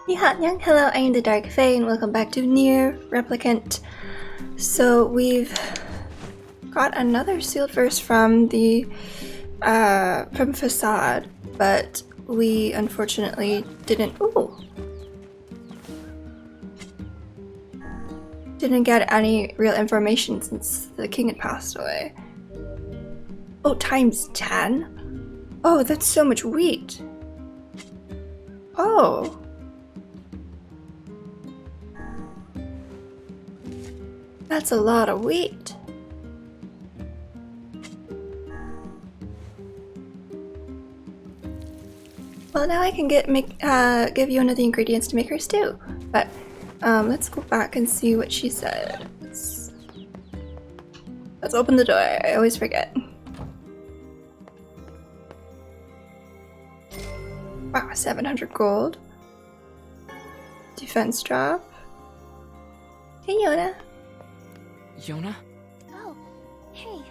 Hello, I am the Dark Fae, and welcome back to NieR Replicant. So we've got another sealed verse from the from Facade, but we unfortunately didn't get any real information since the king had passed away. Oh, times 10? Oh, that's so much wheat. Oh. That's a lot of wheat. Well, now I can give you one of the ingredients to make her stew. But let's go back and see what she said. Let's open the door. I always forget. Wow, 700 gold. Defense drop. Hey, Yona. Yona? Oh, hey.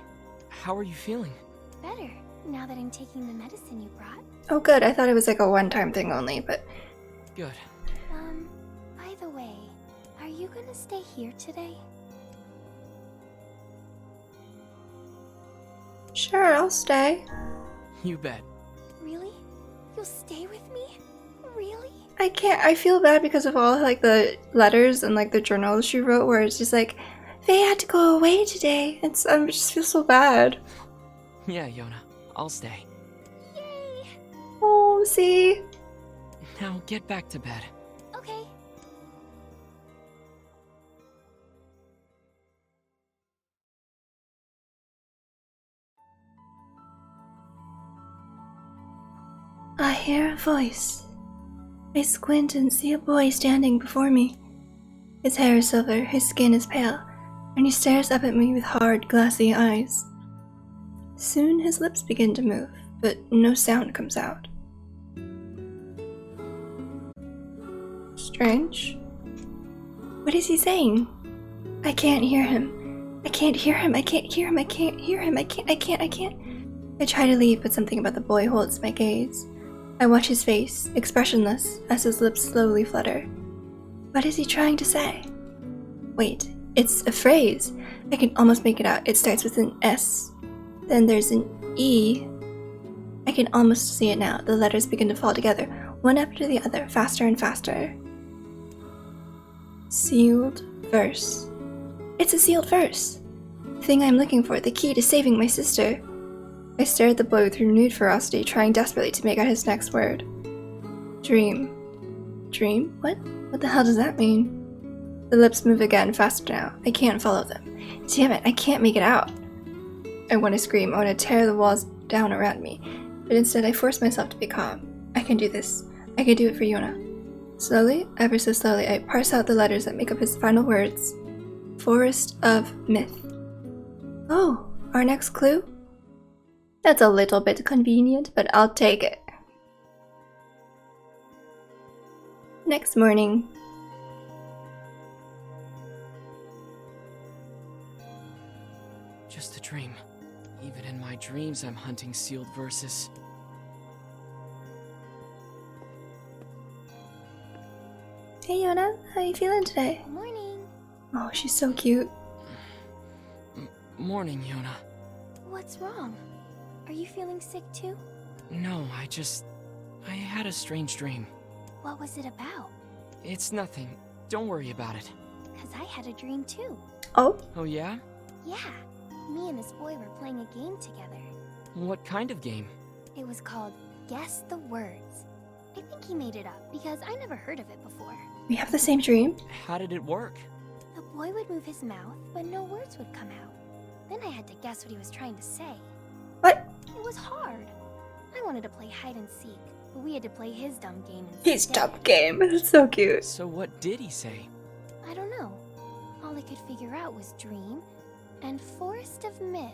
How are you feeling? Better, now that I'm taking the medicine you brought. Oh good, I thought it was like a one-time thing only, but... Good. By the way, are you gonna stay here today? Sure, I'll stay. You bet. Really? You'll stay with me? Really? I can't, I feel bad because of all like the letters and like the journals she wrote where it's just like, they had to go away today. I just feel so bad. Yeah, Yona. I'll stay. Yay! Oh, see? Now get back to bed. Okay. I hear a voice. I squint and see a boy standing before me. His hair is silver, his skin is pale, and he stares up at me with hard, glassy eyes. Soon his lips begin to move, but no sound comes out. Strange. What is he saying? I can't hear him. I can't hear him. I can't hear him. I can't hear him. I can't. I try to leave, but something about the boy holds my gaze. I watch his face, expressionless, as his lips slowly flutter. What is he trying to say? Wait, it's a phrase. I can almost make it out. It starts with an S. Then there's an E. I can almost see it now. The letters begin to fall together, one after the other, faster and faster. Sealed verse. It's a sealed verse. The thing I'm looking for, the key to saving my sister. I stare at the boy with renewed ferocity, trying desperately to make out his next word. Dream. Dream? What? What the hell does that mean? The lips move again, faster now. I can't follow them. Damn it, I can't make it out. I want to scream. I want to tear the walls down around me. But instead I force myself to be calm. I can do this. I can do it for Yona. Slowly, ever so slowly, I parse out the letters that make up his final words. Forest of Myth. Oh, our next clue? That's a little bit convenient, but I'll take it. Next morning. Just a dream. Even in my dreams, I'm hunting sealed verses. Hey Yona, how you feeling today? Morning. Oh, she's so cute. Morning, Yona. What's wrong? Are you feeling sick too? No, I had a strange dream. What was it about? It's nothing. Don't worry about it. 'Cause I had a dream too. Oh? Oh yeah? Yeah. Me and this boy were playing a game together. What kind of game? It was called Guess the Words. I think he made it up because I never heard of it before. We have the same dream? How did it work? The boy would move his mouth, but no words would come out. Then I had to guess what he was trying to say. What? It was hard. I wanted to play hide and seek, but we had to play his dumb game instead. His dumb game. That's so cute. So what did he say? I don't know. All I could figure out was dream and Forest of Myth.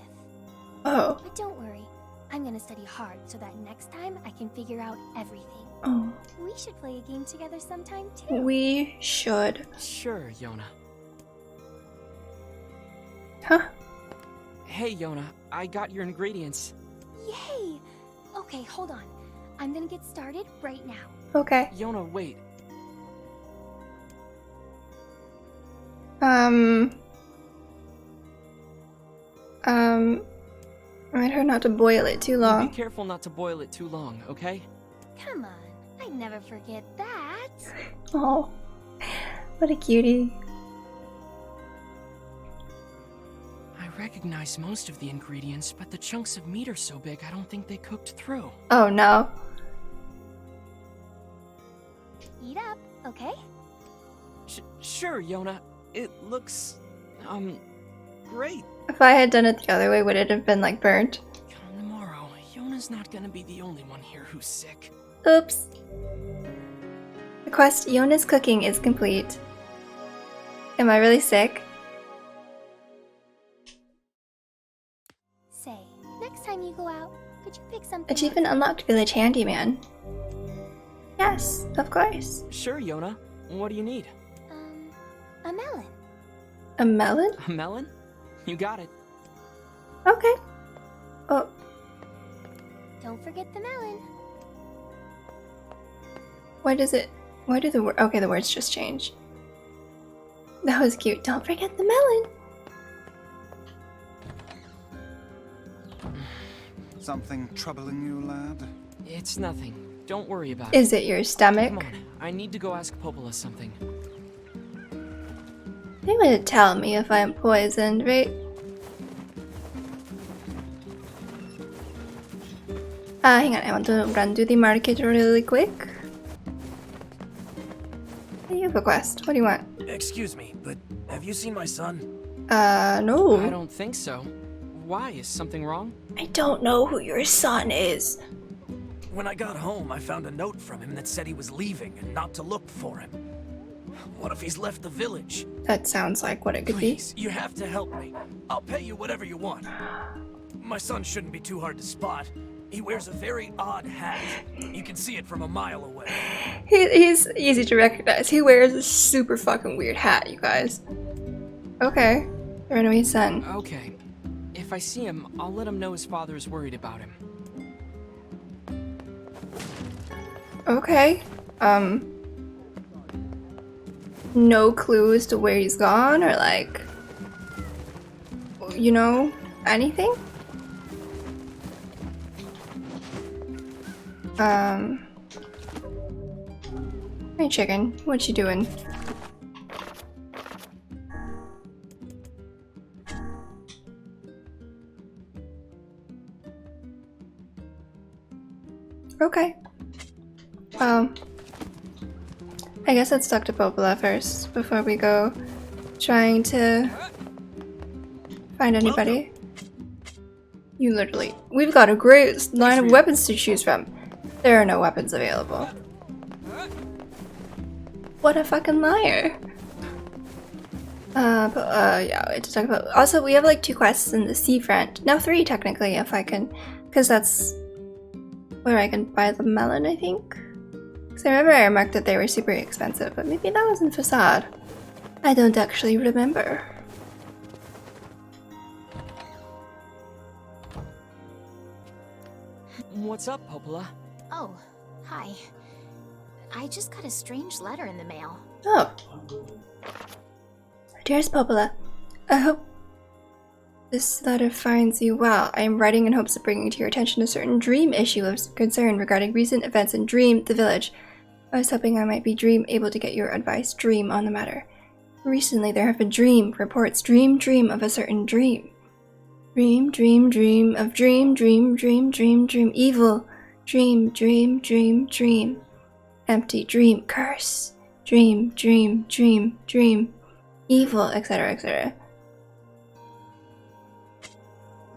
Oh. But don't worry. I'm gonna study hard so that next time I can figure out everything. Oh. We should play a game together sometime too. We should. Sure, Yona. Huh? Hey, Yona, I got your ingredients. Yay! Okay, hold on. I'm gonna get started right now. Okay. Yona, wait. I heard not to boil it too long. Be careful not to boil it too long, okay? Come on, I'd never forget that. Oh, what a cutie. I recognize most of the ingredients, but the chunks of meat are so big I don't think they cooked through. Oh no. Eat up, okay? Sure, Yona. It looks, great. If I had done it the other way, would it have been like burnt? Come tomorrow, Yona's not gonna be the only one here who's sick. Oops. The quest Yona's cooking is complete. Am I really sick? Say, next time you go out, could you pick something Achievement unlocked, Village Handyman. Yes, of course. Sure, Yona. What do you need? A melon. A melon? A melon? You got it. Okay. Oh, Don't forget the melon. why do the words? Okay, the words just change. That was cute. Don't forget the melon. Something troubling you, lad? It's nothing. Don't worry about it. Is it your stomach? Come on, I need to go ask Popola something. They would tell me if I'm poisoned, right? Hang on, I want to run to the market really quick. You have a quest. What do you want? Excuse me, but have you seen my son? No. I don't think so. Why? Is something wrong? I don't know who your son is. When I got home, I found a note from him that said he was leaving and not to look for him. What if he's left the village? That sounds like what it could Please, you have to help me. I'll pay you whatever you want. My son shouldn't be too hard to spot. He wears a very odd hat. You can see it from a mile away. be. He's easy to recognize. He wears a super fucking weird hat, you guys. Okay. The runaway son. Okay. If I see him, I'll let him know his father is worried about him. Okay. No clue as to where he's gone or like, you know, anything? Hey chicken, what you doing? Okay. I guess let's talk to Popola first before we go trying to find anybody. You literally... We've got a great line of weapons to choose from. There are no weapons available. What a fucking liar. Yeah, we have to talk about... Also, we have like 2 quests in the seafront. Now 3 technically, if I can... Because that's where I can buy the melon, I think. Because I remember I remarked that they were super expensive, but maybe that was in Facade. I don't actually remember. What's up, Popola? Oh, hi. I just got a strange letter in the mail. Oh. Dearest Popola, I hope this letter finds you well. I am writing in hopes of bringing to your attention a certain dream issue of concern regarding recent events in Dream, the village. I was hoping I might be able to get your advice, Dream, on the matter. Recently there have been reports, dream of a certain dream. Dream of dream, evil. Dream. Empty dream, curse. Dream. Evil, etc., etc.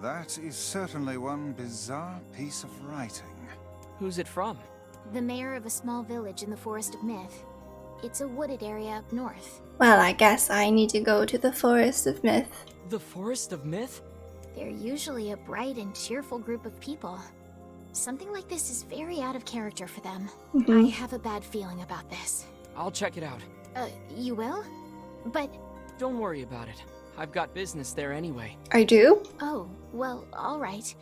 That is certainly one bizarre piece of writing. Who's it from? The mayor of a small village in the Forest of Myth. It's a wooded area up north. Well, I guess I need to go to the Forest of Myth. The Forest of Myth? They're usually a bright and cheerful group of people. Something like this is very out of character for them. I have a bad feeling about this. I'll check it out. You will? But... Don't worry about it. I've got business there anyway. I do? Oh, well, alright.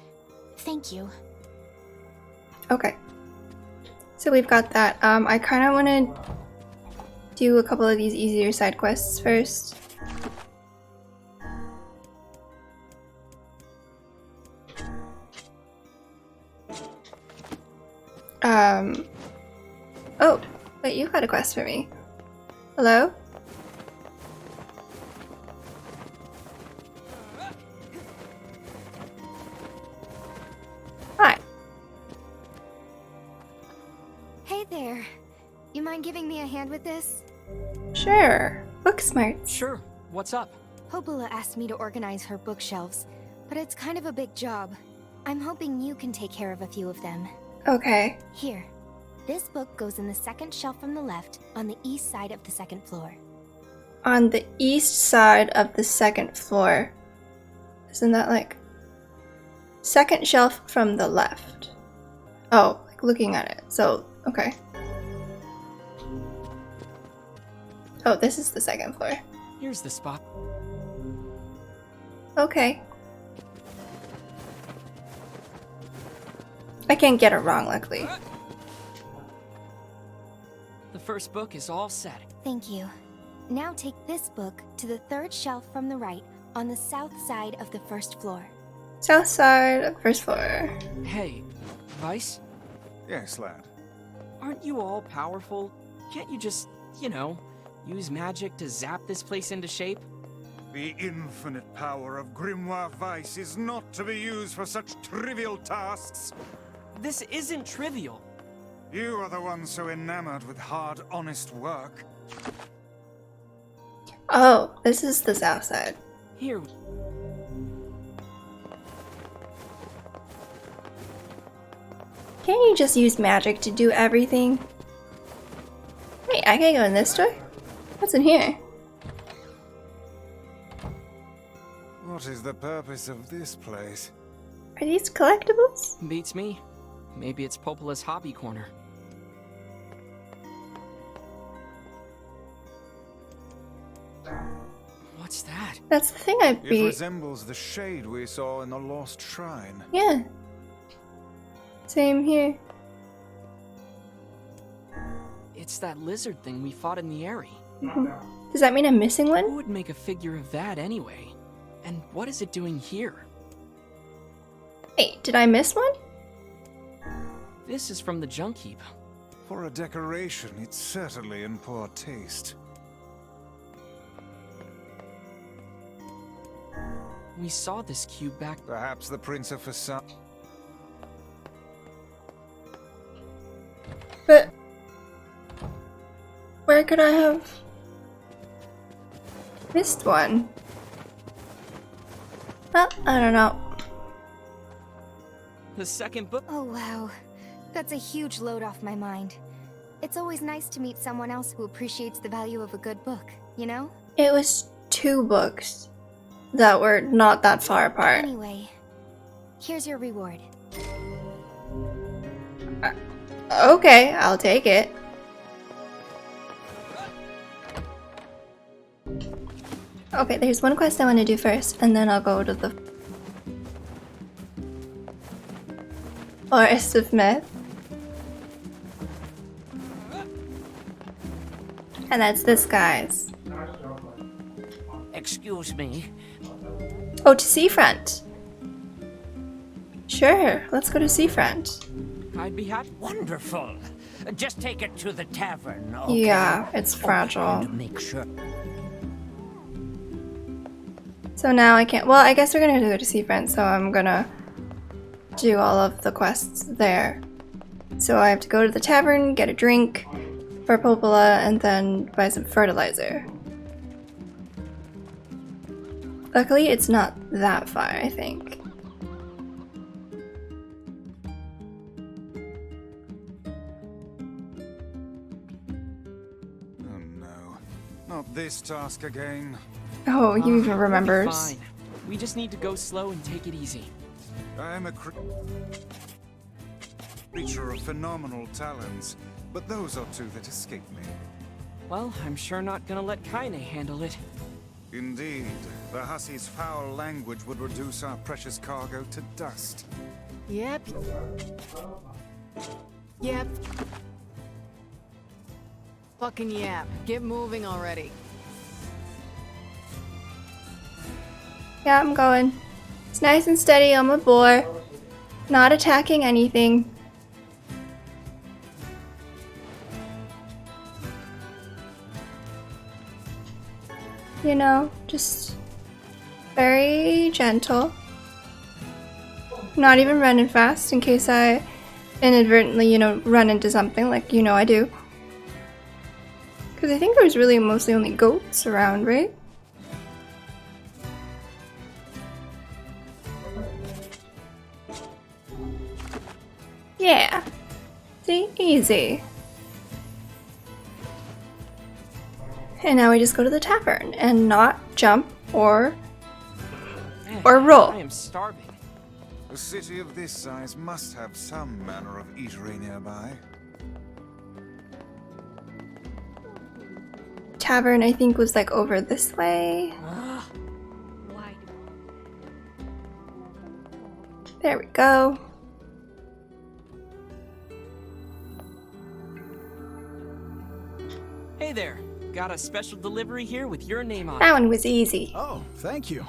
Thank you. Okay. So we've got that. I kind of want to do a couple of these easier side quests first. Oh, wait, you got a quest for me. Hello? Hi. Hey there. You mind giving me a hand with this? Sure. Book smarts. Sure, what's up? Popola asked me to organize her bookshelves, but it's kind of a big job. I'm hoping you can take care of a few of them. Okay. Here. This book goes in the second shelf from the left on the east side of the second floor. On the east side of the second floor. Isn't that like... Second shelf from the left. Oh, like looking at it. So, okay. Oh, this is the second floor. Here's the spot. Okay. I can't get it wrong, luckily. The first book is all set. Thank you. Now take this book to the third shelf from the right on the south side of the first floor. South side, first floor. Hey, Vice? Yes, lad. Aren't you all powerful? Can't you just, you know, use magic to zap this place into shape? The infinite power of Grimoire Vice is not to be used for such trivial tasks. This isn't trivial. You are the one so enamored with hard, honest work. Oh, this is the south side. Here. Can't you just use magic to do everything? Wait, I can go in this door? What's in here? What is the purpose of this place? Are these collectibles? Beats me. Maybe it's Popola's hobby corner. What's that? That's the thing I'd It be... resembles the shade we saw in the lost shrine. Yeah. Same here. It's that lizard thing we fought in the Eyrie. Does that mean I'm missing Who one? would make a figure of that anyway? And what is it doing here? Wait, did I miss one? This is from the junk heap. For a decoration, it's certainly in poor taste. We saw this cube back. Perhaps the Prince of Facade. But... where could I have... missed one? Well, I don't know. The second book. Oh wow. That's a huge load off my mind. It's always nice to meet someone else who appreciates the value of a good book, you know? It was 2 books that were not that far apart. Anyway, here's your reward. Okay, I'll take it. Okay, there's one quest I want to do first, and then I'll go to the Forest of Myth. And that's this guy's. Excuse me. Oh, to Seafront. Sure, let's go to Seafront. I'd be happy. Wonderful. Just take it to the tavern, okay? Yeah, it's Oh, fragile. and make sure. So now I can't. Well, I guess we're gonna have to go to Seafront, so I'm gonna do all of the quests there. So I have to go to the tavern, get a drink for Popola, and then buy some fertilizer. Luckily, it's not that far, I think. Oh no. Not this task again. Oh, he even We'll be remembers. fine. We just need to go slow and take it easy. I am a creature of phenomenal talents, but those are 2 that escape me. Well, I'm sure not gonna let Kaine handle it. Indeed, the hussey's foul language would reduce our precious cargo to dust. Yep. Yep. Fucking yep. Get moving already. Yeah, I'm going. It's nice and steady on my boar. Not attacking anything. You know, just very gentle. Not even running fast in case I inadvertently, you know, run into something like, you know, I do. Because I think there's really mostly only goats around, right? Yeah. See? Easy. And now we just go to the tavern and not jump or Man, roll. I am starving. A city of this size must have some manner of eatery nearby. Tavern, I think, was like over this way. Why? There we go. Hey there. Got a special delivery here with your name on That it. one was easy. Oh, thank you.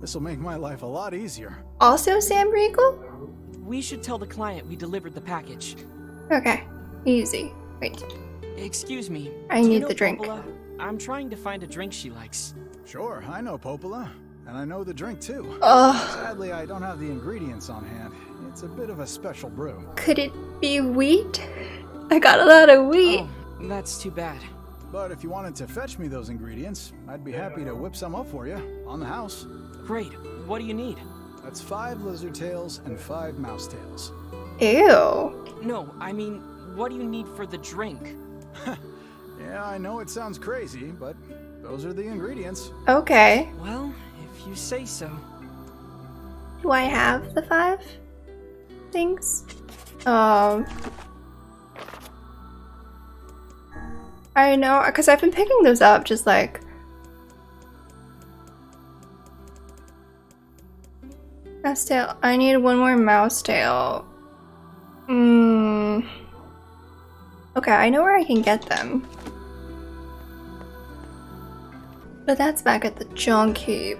This'll make my life a lot easier. Also Sam Riegel? We should tell the client we delivered the package. Okay. Easy. Wait. Excuse me. I do you need know the drink. Popola? I'm trying to find a drink she likes. Sure, I know Popola, and I know the drink too. Ugh. Sadly, I don't have the ingredients on hand. It's a bit of a special brew. Could it be wheat? I got a lot of wheat. Oh, that's too bad. But if you wanted to fetch me those ingredients, I'd be happy to whip some up for you, on the house. Great. What do you need? That's 5 lizard tails and 5 mouse tails. Ew. No, I mean, what do you need for the drink? Yeah, I know it sounds crazy, but those are the ingredients. Okay. Well, if you say so. Do I have the 5 things? I know, because I've been picking those up, just like... Mouse tail. I need one more mouse tail. Okay, I know where I can get them. But that's back at the junk heap.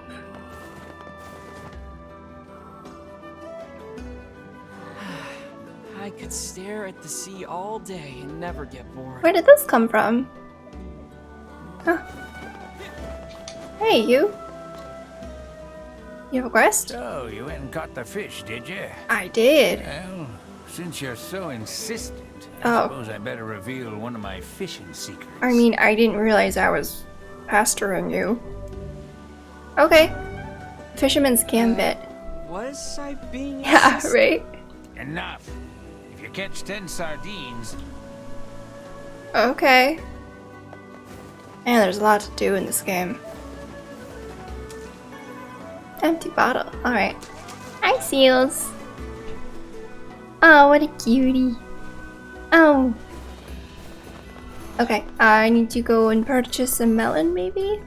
I could stare at the sea all day and never get bored. Where did this come from? Huh. Hey, you. You have a quest? So, you went and caught the fish, did you? I did. Well, since you're so insistent, Oh. I suppose I better reveal one of my fishing secrets. I mean, I didn't realize I was pastoring you. Okay. Fisherman's Gambit. Was I being Yeah, insistent? right? Enough. If you catch 10 sardines, Okay. Man, there's a lot to do in this game. Empty bottle. Alright. Hi, seals. Oh, what a cutie. Oh. Okay, I need to go and purchase a melon, maybe?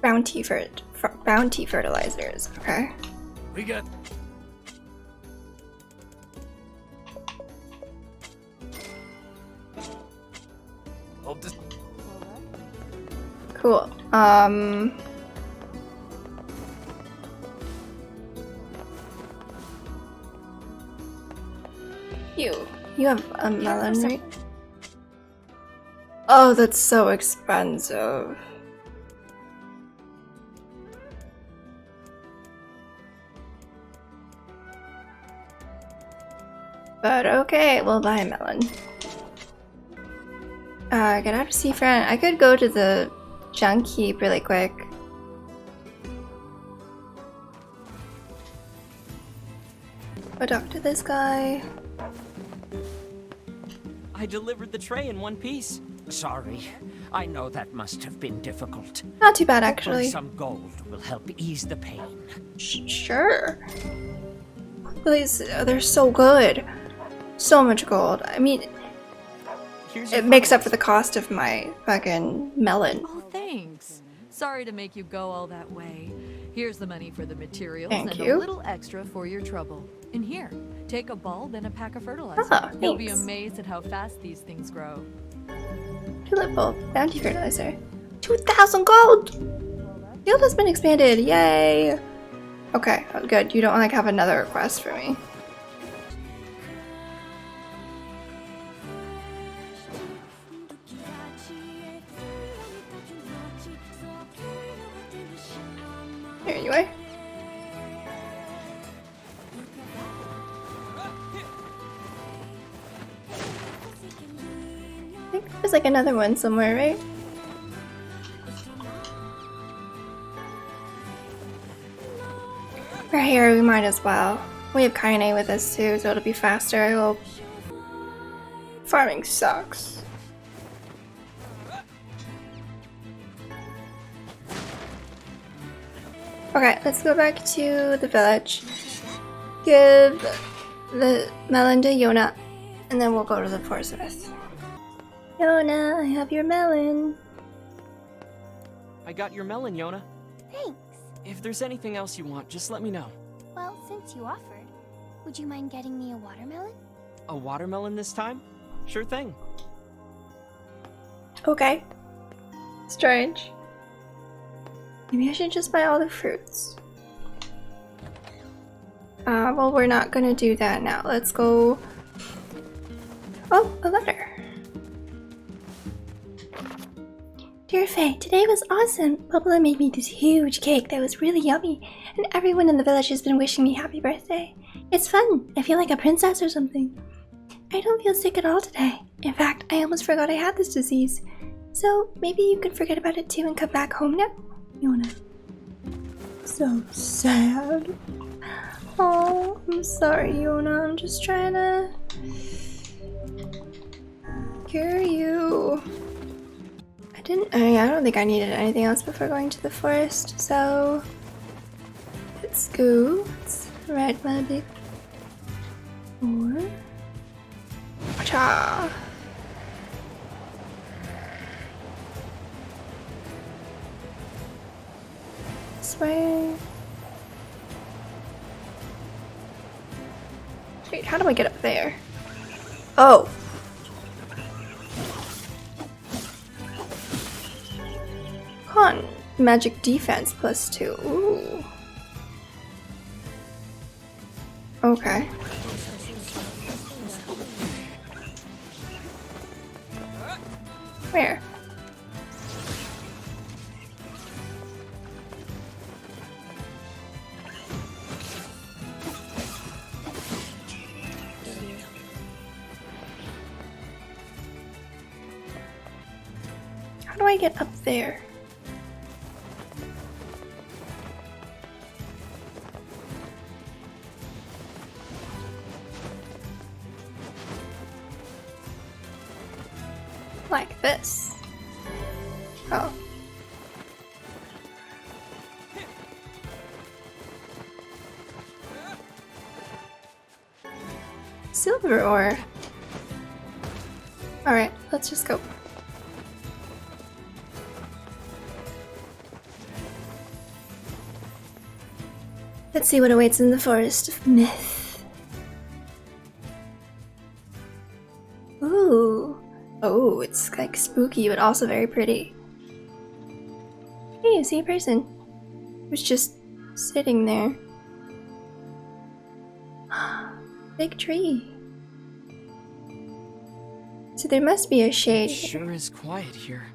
Bounty fertilizers. Okay. We got oh, this Cool. You have a melon, right? Oh, that's so expensive. But okay, we'll buy a melon. Get out of sea, friend. I could go to the junk heap really quick. Go talk to this guy. I delivered the tray in one piece. sorry. I know that must have been difficult. Not too bad, Hopefully actually. some gold will help ease the pain. Sure. Please, they're so good. So much gold. I mean, Here's your it makes up for fertilizer. the cost of my fucking melon. Oh, thanks. Sorry to make you go all that way. Here's the money for the materials Thank and you. a little extra for your trouble. And here, take a bulb and a pack of fertilizer. Ah, You'll be thanks. amazed at how fast these things grow. Tulip bulb, bounty fertilizer. 2,000 gold! Field has been expanded, yay! Okay, good. You don't like have another request for me. There you are. I think there's like another one somewhere, right? We're here, we might as well. We have Kaine with us too, so it'll be faster, I hope. Farming sucks. Okay, let's go back to the village. Give the melon to Yona, and then we'll go to the forest. Yona, I have your melon. I got your melon, Yona. Thanks. If there's anything else you want, just let me know. Well, since you offered, would you mind getting me a watermelon? A watermelon this time? Sure thing. Okay. Strange. Maybe I should just buy all the fruits. Well, we're not gonna do that now. Let's go... Oh, a letter. Dear Faye, today was awesome. Bubba made me this huge cake that was really yummy, and everyone in the village has been wishing me happy birthday. It's fun. I feel like a princess or something. I don't feel sick at all today. In fact, I almost forgot I had this disease. So maybe you can forget about it too and come back home now? Yona. So sad. Oh, I'm sorry, Yona. I'm just trying to cure you. I don't think I needed anything else before going to the forest, so let's go. Let's ride my big boar. Cha. This way. Wait, how do I get up there? Oh. Con magic defense +2. Ooh. Okay. Where? How do I get up there? Like this. Oh. Silver ore. Alright, let's just go. Let's see what awaits in the forest of myth. Ooh. Oh, it's like spooky, but also very pretty. Hey, I see a person who's just sitting there. Big tree. So there must be a shade here. Sure is quiet here.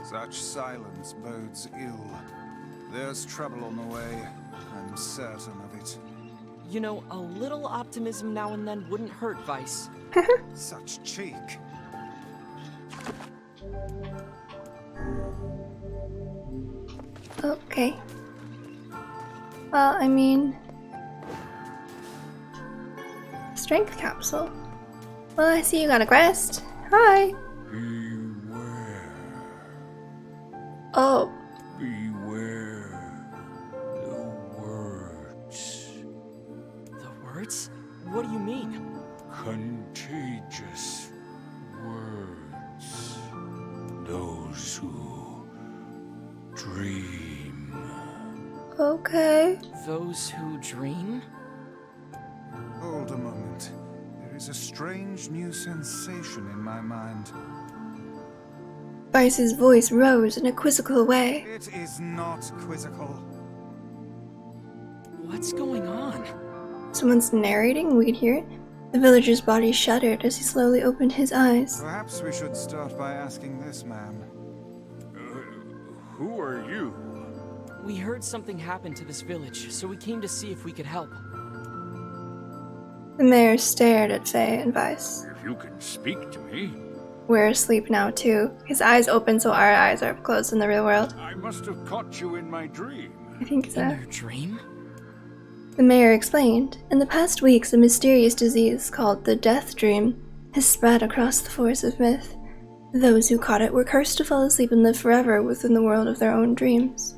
Such silence bodes ill. There's trouble on the way. I'm certain of it. You know, a little optimism now and then wouldn't hurt, Vice. Such cheek. Okay. Well, I mean... Strength capsule. Well, I see you got a quest. Hi! Beware. Oh. Beware the words. The words? What do you mean? Contagious words. Those who dream. Okay. Those who dream? Hold a moment. There is a strange new sensation in my mind. Vice's voice rose in a quizzical way. It is not quizzical. What's going on? Someone's narrating? We could hear it. The villager's body shuddered as he slowly opened his eyes. Perhaps we should start by asking this man. Who are you? We heard something happened to this village, so we came to see if we could help. The mayor stared at Faye and Vice. If you can speak to me. We're asleep now, too. His eyes open so our eyes are closed in the real world. I must have caught you in my dream. I think so. In your dream? The mayor explained. In the past weeks, a mysterious disease called the Deathdream has spread across the forest of myth. Those who caught it were cursed to fall asleep and live forever within the world of their own dreams.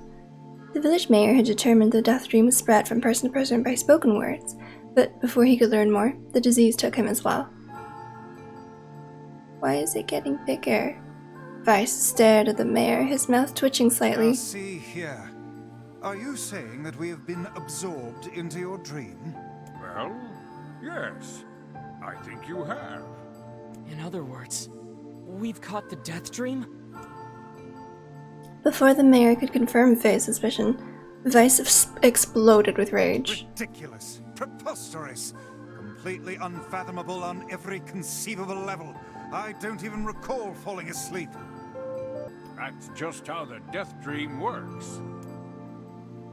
The village mayor had determined the Deathdream was spread from person to person by spoken words, but before he could learn more, the disease took him as well. Why is it getting bigger? Vice stared at the mayor, his mouth twitching slightly. Now see here. Are you saying that we have been absorbed into your dream? Well, yes. I think you have. In other words, we've caught the Deathdream? Before the mayor could confirm Faye's suspicion, Vice exploded with rage. Ridiculous. Preposterous. Completely unfathomable on every conceivable level. I don't even recall falling asleep. That's just how the Deathdream works.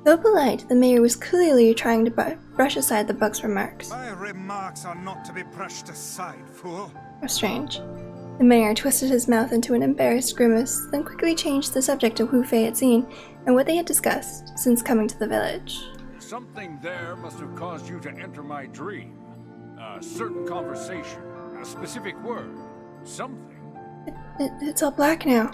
Though polite, the mayor was clearly trying to brush aside the bug's remarks. My remarks are not to be brushed aside, fool. How strange. The mayor twisted his mouth into an embarrassed grimace, then quickly changed the subject of who Faye had seen and what they had discussed since coming to the village. Something there must have caused you to enter my dream. A certain conversation, a specific word, something. It's all black now.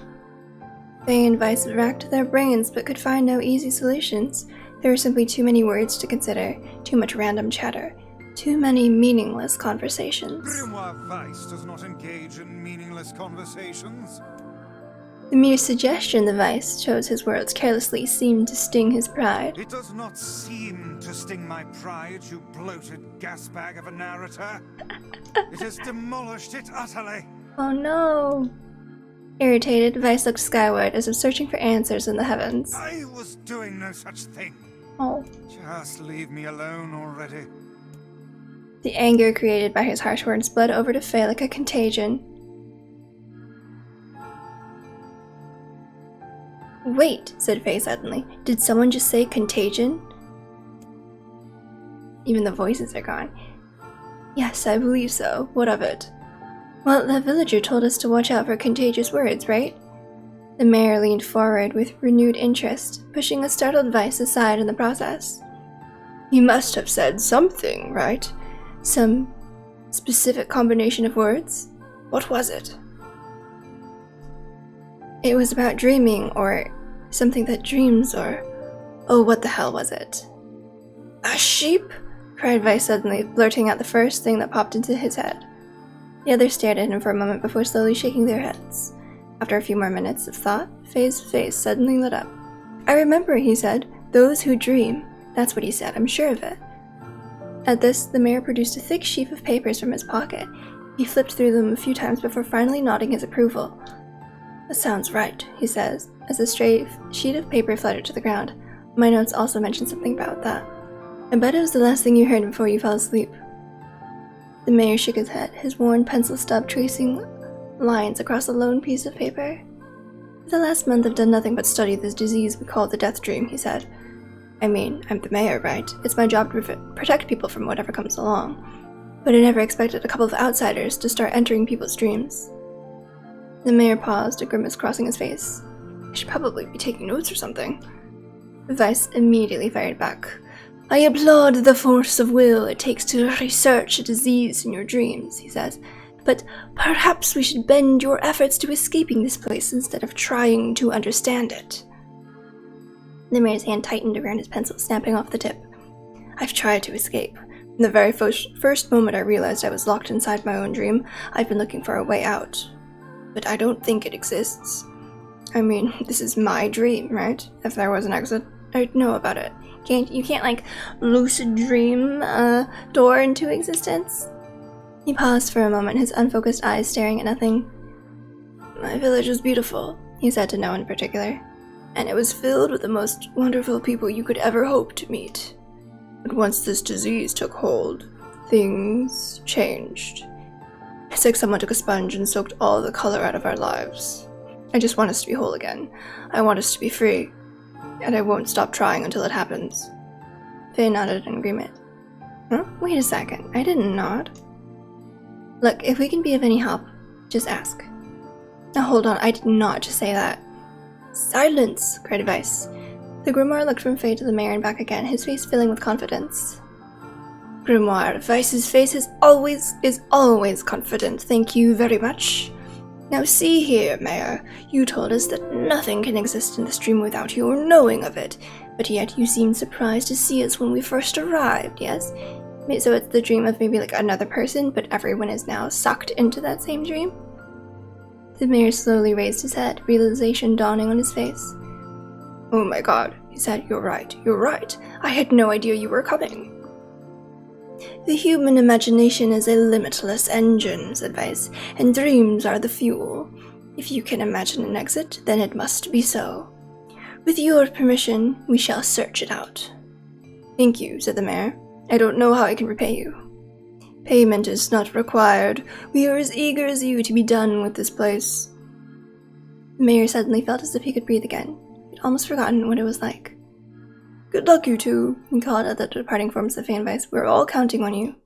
Faye and Vice racked their brains but could find no easy solutions. There were simply too many words to consider, too much random chatter, too many meaningless conversations. Grimoire Vice does not engage in meaningless conversations. The mere suggestion the Vice chose his words carelessly seemed to sting his pride. It does not seem to sting my pride, you bloated gasbag of a narrator. It has demolished it utterly. Oh no! Irritated, Vice looked skyward as if searching for answers in the heavens. I was doing no such thing. Oh. Just leave me alone already. The anger created by his harsh words bled over to Faye like a contagion. Wait, said Faye suddenly. Did someone just say contagion? Even the voices are gone. Yes, I believe so. What of it? Well, that villager told us to watch out for contagious words, right? The mayor leaned forward with renewed interest, pushing a startled Vice aside in the process. He must have said something, right? Some specific combination of words? What was it? It was about dreaming, or something that dreams, or... Oh, what the hell was it? A sheep? Cried Vice suddenly, blurting out the first thing that popped into his head. The others stared at him for a moment before slowly shaking their heads. After a few more minutes of thought, Faye's face suddenly lit up. I remember, he said. Those who dream. That's what he said, I'm sure of it. At this, the mayor produced a thick sheaf of papers from his pocket. He flipped through them a few times before finally nodding his approval. That sounds right, he says, as a stray sheet of paper fluttered to the ground. My notes also mentioned something about that. I bet it was the last thing you heard before you fell asleep. The mayor shook his head, his worn pencil stub tracing lines across a lone piece of paper. For the last month I've done nothing but study this disease we call the Deathdream, he said. I mean, I'm the mayor, right? It's my job to protect people from whatever comes along. But I never expected a couple of outsiders to start entering people's dreams. The mayor paused, a grimace crossing his face. I should probably be taking notes or something. Vice immediately fired back. I applaud the force of will it takes to research a disease in your dreams, he says. But perhaps we should bend your efforts to escaping this place instead of trying to understand it. The mayor's hand tightened around his pencil, snapping off the tip. I've tried to escape. From the very first moment I realized I was locked inside my own dream, I've been looking for a way out. But I don't think it exists. I mean, this is my dream, right? If there was an exit, I'd know about it. You can't like lucid dream a door into existence? He paused for a moment, his unfocused eyes staring at nothing. My village was beautiful, he said to no one in particular, and it was filled with the most wonderful people you could ever hope to meet. But once this disease took hold, things changed. It's like someone took a sponge and soaked all the color out of our lives. I just want us to be whole again. I want us to be free. And I won't stop trying until it happens. Faye nodded in agreement. Huh? Wait a second, I didn't nod. Look, if we can be of any help, just ask. Now hold on, I did not just say that. Silence! Cried Vice. The grimoire looked from Faye to the mayor and back again, his face filling with confidence. Grimoire, Vice's face is always confident, thank you very much. Now see here, Mayor, you told us that nothing can exist in this dream without your knowing of it, but yet you seemed surprised to see us when we first arrived, yes? So it's the dream of maybe like another person, but everyone is now sucked into that same dream? The mayor slowly raised his head, realization dawning on his face. Oh my god, he said, you're right. I had no idea you were coming. The human imagination is a limitless engine, said Vice, and dreams are the fuel. If you can imagine an exit, then it must be so. With your permission, we shall search it out. Thank you, said the mayor. I don't know how I can repay you. Payment is not required. We are as eager as you to be done with this place. The mayor suddenly felt as if he could breathe again. He'd almost forgotten what it was like. Good luck, you two, he called at the departing forms of Faye and Vice. We're all counting on you.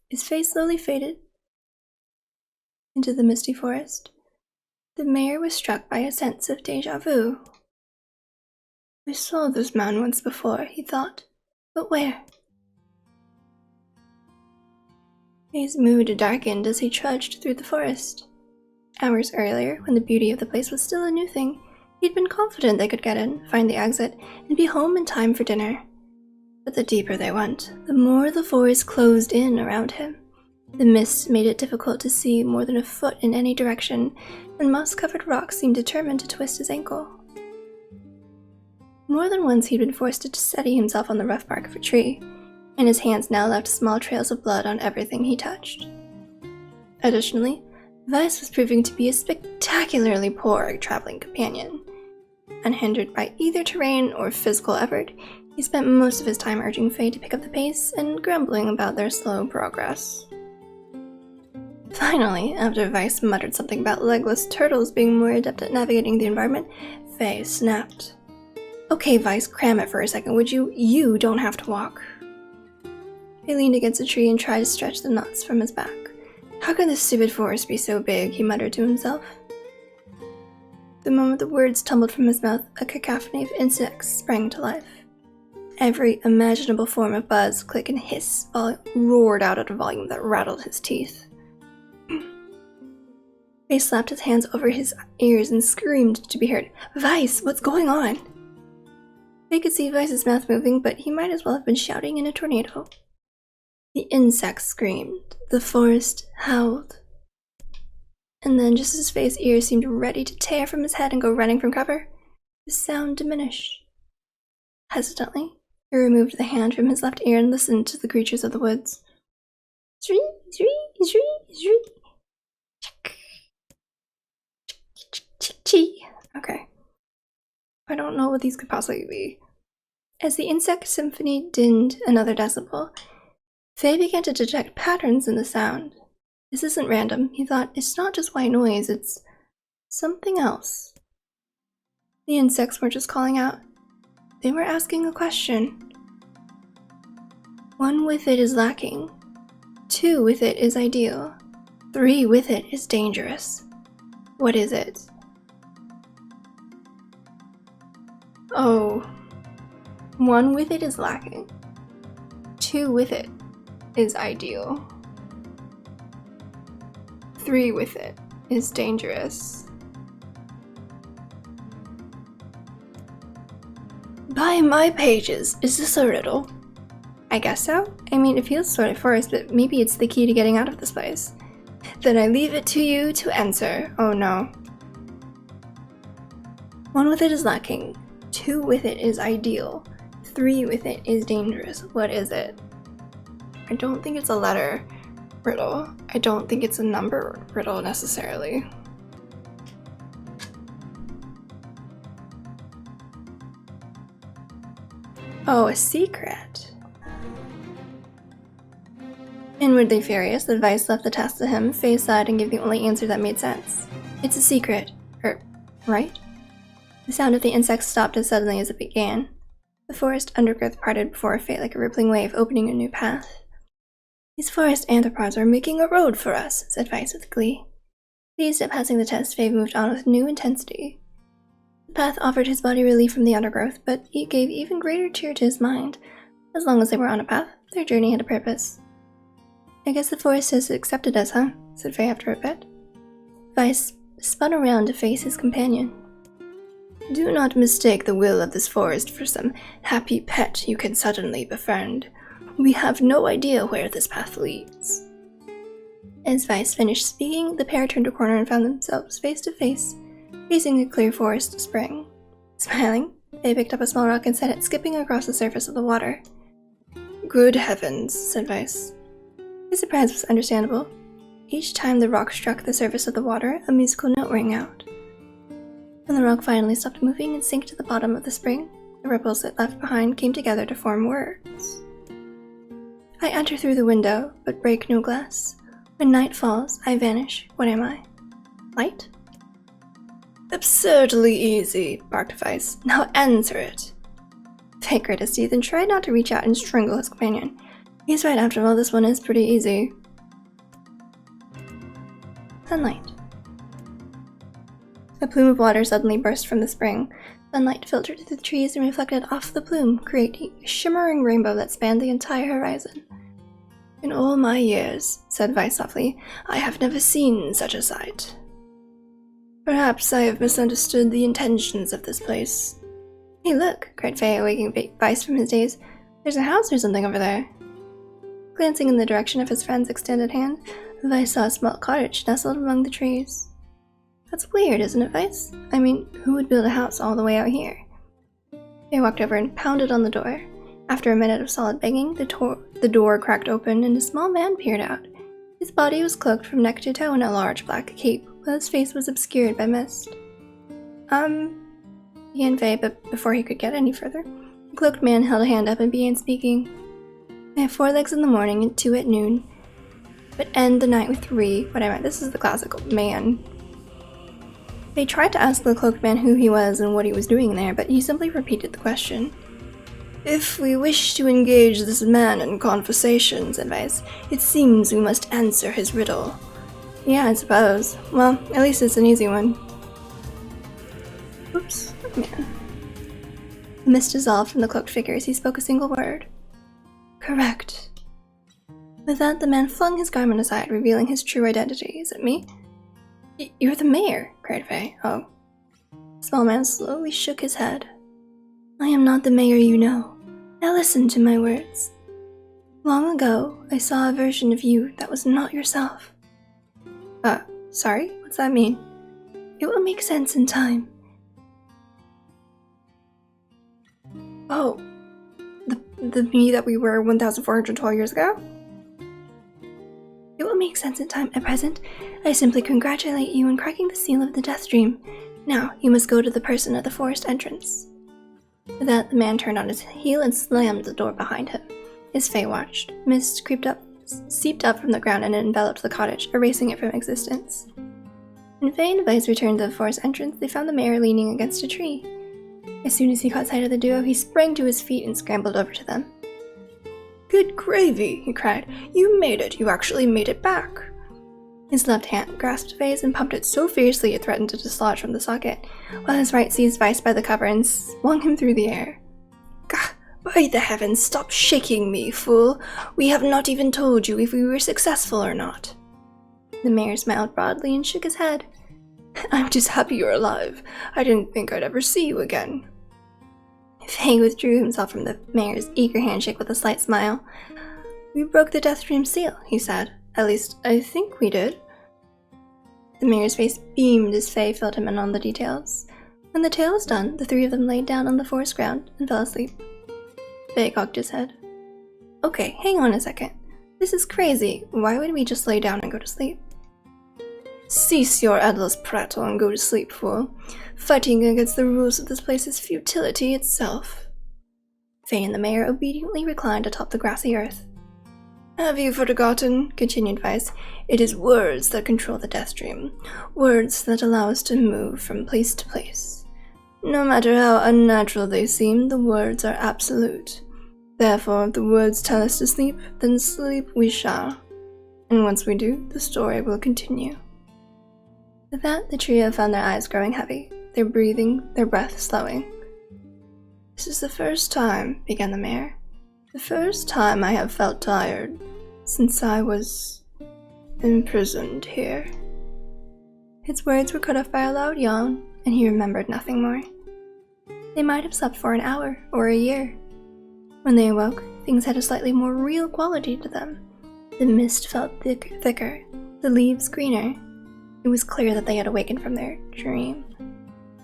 His face slowly faded into the misty forest. The mayor was struck by a sense of déjà vu. I saw this man once before, he thought. But where? His mood darkened as he trudged through the forest. Hours earlier, when the beauty of the place was still a new thing, he'd been confident they could get in, find the exit, and be home in time for dinner. But the deeper they went, the more the forest closed in around him. The mist made it difficult to see more than a foot in any direction, and moss-covered rocks seemed determined to twist his ankle. More than once he'd been forced to steady himself on the rough bark of a tree, and his hands now left small trails of blood on everything he touched. Additionally, Vice was proving to be a spectacularly poor traveling companion. Unhindered by either terrain or physical effort, he spent most of his time urging Faye to pick up the pace and grumbling about their slow progress. Finally, after Vice muttered something about legless turtles being more adept at navigating the environment, Faye snapped. Okay, Vice, cram it for a second, would you? You don't have to walk. He leaned against a tree and tried to stretch the knots from his back. How could this stupid forest be so big, he muttered to himself. The moment the words tumbled from his mouth, a cacophony of insects sprang to life. Every imaginable form of buzz, click, and hiss all roared out at a volume that rattled his teeth. He slapped his hands over his ears and screamed to be heard. Vice, what's going on? They could see Vice's mouth moving, but he might as well have been shouting in a tornado. The insects screamed. The forest howled. And then, just as Faye's ears seemed ready to tear from his head and go running from cover, the sound diminished. Hesitantly, he removed the hand from his left ear and listened to the creatures of the woods. Zree, zree, zree, zree. Chee. Okay. I don't know what these could possibly be. As the insect symphony dinned another decibel, Faye began to detect patterns in the sound. This isn't random, he thought. It's not just white noise, it's something else. The insects weren't just calling out. They were asking a question. 1 with it is lacking. 2 with it is ideal. 3 with it is dangerous. What is it? Oh. 1 with it is lacking. 2 with it is ideal. 3 with it is dangerous. By my pages, is this a riddle? I guess so. I mean, it feels sort of forced, but maybe it's the key to getting out of this place. Then I leave it to you to answer. Oh no. 1 with it is lacking. 2 with it is ideal. 3 with it is dangerous. What is it? I don't think it's a letter riddle. I don't think it's a number riddle necessarily. Oh, a secret. Inwardly furious, the Vice left the task to him, Faye sighed and gave the only answer that made sense. It's a secret. Right? The sound of the insects stopped as suddenly as it began. The forest undergrowth parted before a fate like a rippling wave, opening a new path. "These forest anthropods are making a road for us," said Vice with glee. Pleased at passing the test, Faye moved on with new intensity. The path offered his body relief from the undergrowth, but it gave even greater cheer to his mind. As long as they were on a path, their journey had a purpose. "I guess the forest has accepted us, huh?" said Faye after a bit. Vice spun around to face his companion. "Do not mistake the will of this forest for some happy pet you can suddenly befriend. We have no idea where this path leads." As Vice finished speaking, the pair turned a corner and found themselves face to face, facing a clear forest spring. Smiling, they picked up a small rock and set it skipping across the surface of the water. "Good heavens," said Vice. His surprise was understandable. Each time the rock struck the surface of the water, a musical note rang out. When the rock finally stopped moving and sank to the bottom of the spring, the ripples it left behind came together to form words. "I enter through the window, but break no glass. When night falls, I vanish. What am I? Light?" "Absurdly easy," barked Vice. "Now answer it." Faye grit his teeth and tried not to reach out and strangle his companion. He's right, after all, this one is pretty easy. Sunlight. A plume of water suddenly burst from the spring. Sunlight filtered through the trees and reflected off the plume, creating a shimmering rainbow that spanned the entire horizon. "In all my years," said Vice softly, "I have never seen such a sight. Perhaps I have misunderstood the intentions of this place." "Hey, look," cried Faye, awaking Vice from his daze. "There's a house or something over there." Glancing in the direction of his friend's extended hand, Vice saw a small cottage nestled among the trees. "That's weird, isn't it, Vice? I mean, who would build a house all the way out here?" Faye walked over and pounded on the door. After a minute of solid banging, the door cracked open and a small man peered out. His body was cloaked from neck to toe in a large black cape, while his face was obscured by mist. Began Faye, but before he could get any further, the cloaked man held a hand up and began speaking. "I have 4 legs in the morning and 2 at noon, but end the night with 3. What I meant, this is the classical man." They tried to ask the cloaked man who he was and what he was doing there, but he simply repeated the question. "If we wish to engage this man in conversation," said Vice, "it seems we must answer his riddle." "Yeah, I suppose. Well, at least it's an easy one." Oops, man. The mist dissolved from the cloaked figure as he spoke a single word. "Correct." With that, the man flung his garment aside, revealing his true identity. "Is it me?" "You're the mayor," cried Faye. "Oh." The small man slowly shook his head. "I am not the mayor you know. Now listen to my words. Long ago, I saw a version of you that was not yourself." Sorry? What's that mean?" "It will make sense in time." "Oh, the me that we were 1,412 years ago?" "It will make sense in time. At present, I simply congratulate you on cracking the seal of the Deathdream. Now, you must go to the person at the forest entrance." With that, the man turned on his heel and slammed the door behind him. As Faye watched, mist seeped up from the ground and enveloped the cottage, erasing it from existence. When Faye and Vice returned to the forest entrance, they found the mayor leaning against a tree. As soon as he caught sight of the duo, he sprang to his feet and scrambled over to them. "Good gravy!" he cried. "You made it! You actually made it back!" His left hand grasped Faye's and pumped it so fiercely it threatened to dislodge from the socket, while his right seized Vice by the cover and swung him through the air. "Gah! By the heavens, stop shaking me, fool! We have not even told you if we were successful or not." The mayor smiled broadly and shook his head. "I'm just happy you're alive. I didn't think I'd ever see you again." Faye withdrew himself from the mayor's eager handshake with a slight smile. "We broke the Deathdream seal," he said. "At least, I think we did." The mayor's face beamed as Faye filled him in on the details. When the tale was done, the 3 of them laid down on the forest ground and fell asleep. Faye cocked his head. "Okay, hang on a second. This is crazy. Why would we just lay down and go to sleep?" "Cease your endless prattle and go to sleep, fool. Fighting against the rules of this place is futility itself." Faye and the mayor obediently reclined atop the grassy earth. "Have you forgotten?" continued Vice. "It is words that control the Deathdream. Words that allow us to move from place to place. No matter how unnatural they seem, the words are absolute. Therefore, if the words tell us to sleep, then sleep we shall. And once we do, the story will continue. With that, the trio found their eyes growing heavy, their breathing, their breath slowing. This is the first time, began the mayor. The first time I have felt tired since I was imprisoned here. His words were cut off by a loud yawn, and he remembered nothing more. They might have slept for an hour or a year. When they awoke, things had a slightly more real quality to them. The mist felt thicker, the leaves greener. It was clear that they had awakened from their dream.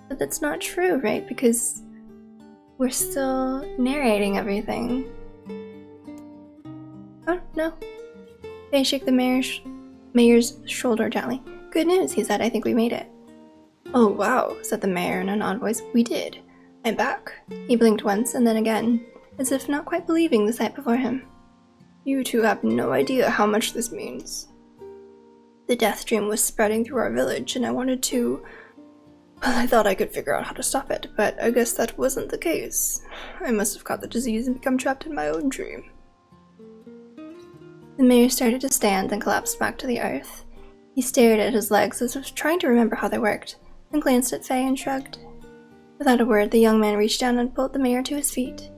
But that's not true, right? Because we're still narrating everything. Oh, no. They shook the mayor's shoulder gently. Good news, he said. I think we made it. Oh, wow, said the mayor in an odd voice. We did. I'm back. He blinked once and then again, as if not quite believing the sight before him. You two have no idea how much this means. The Deathdream was spreading through our village, and I wanted to... Well, I thought I could figure out how to stop it, but I guess that wasn't the case. I must have caught the disease and become trapped in my own dream. The mayor started to stand and collapsed back to the earth. He stared at his legs as if trying to remember how they worked, then glanced at Faye and shrugged. Without a word, the young man reached down and pulled the mayor to his feet.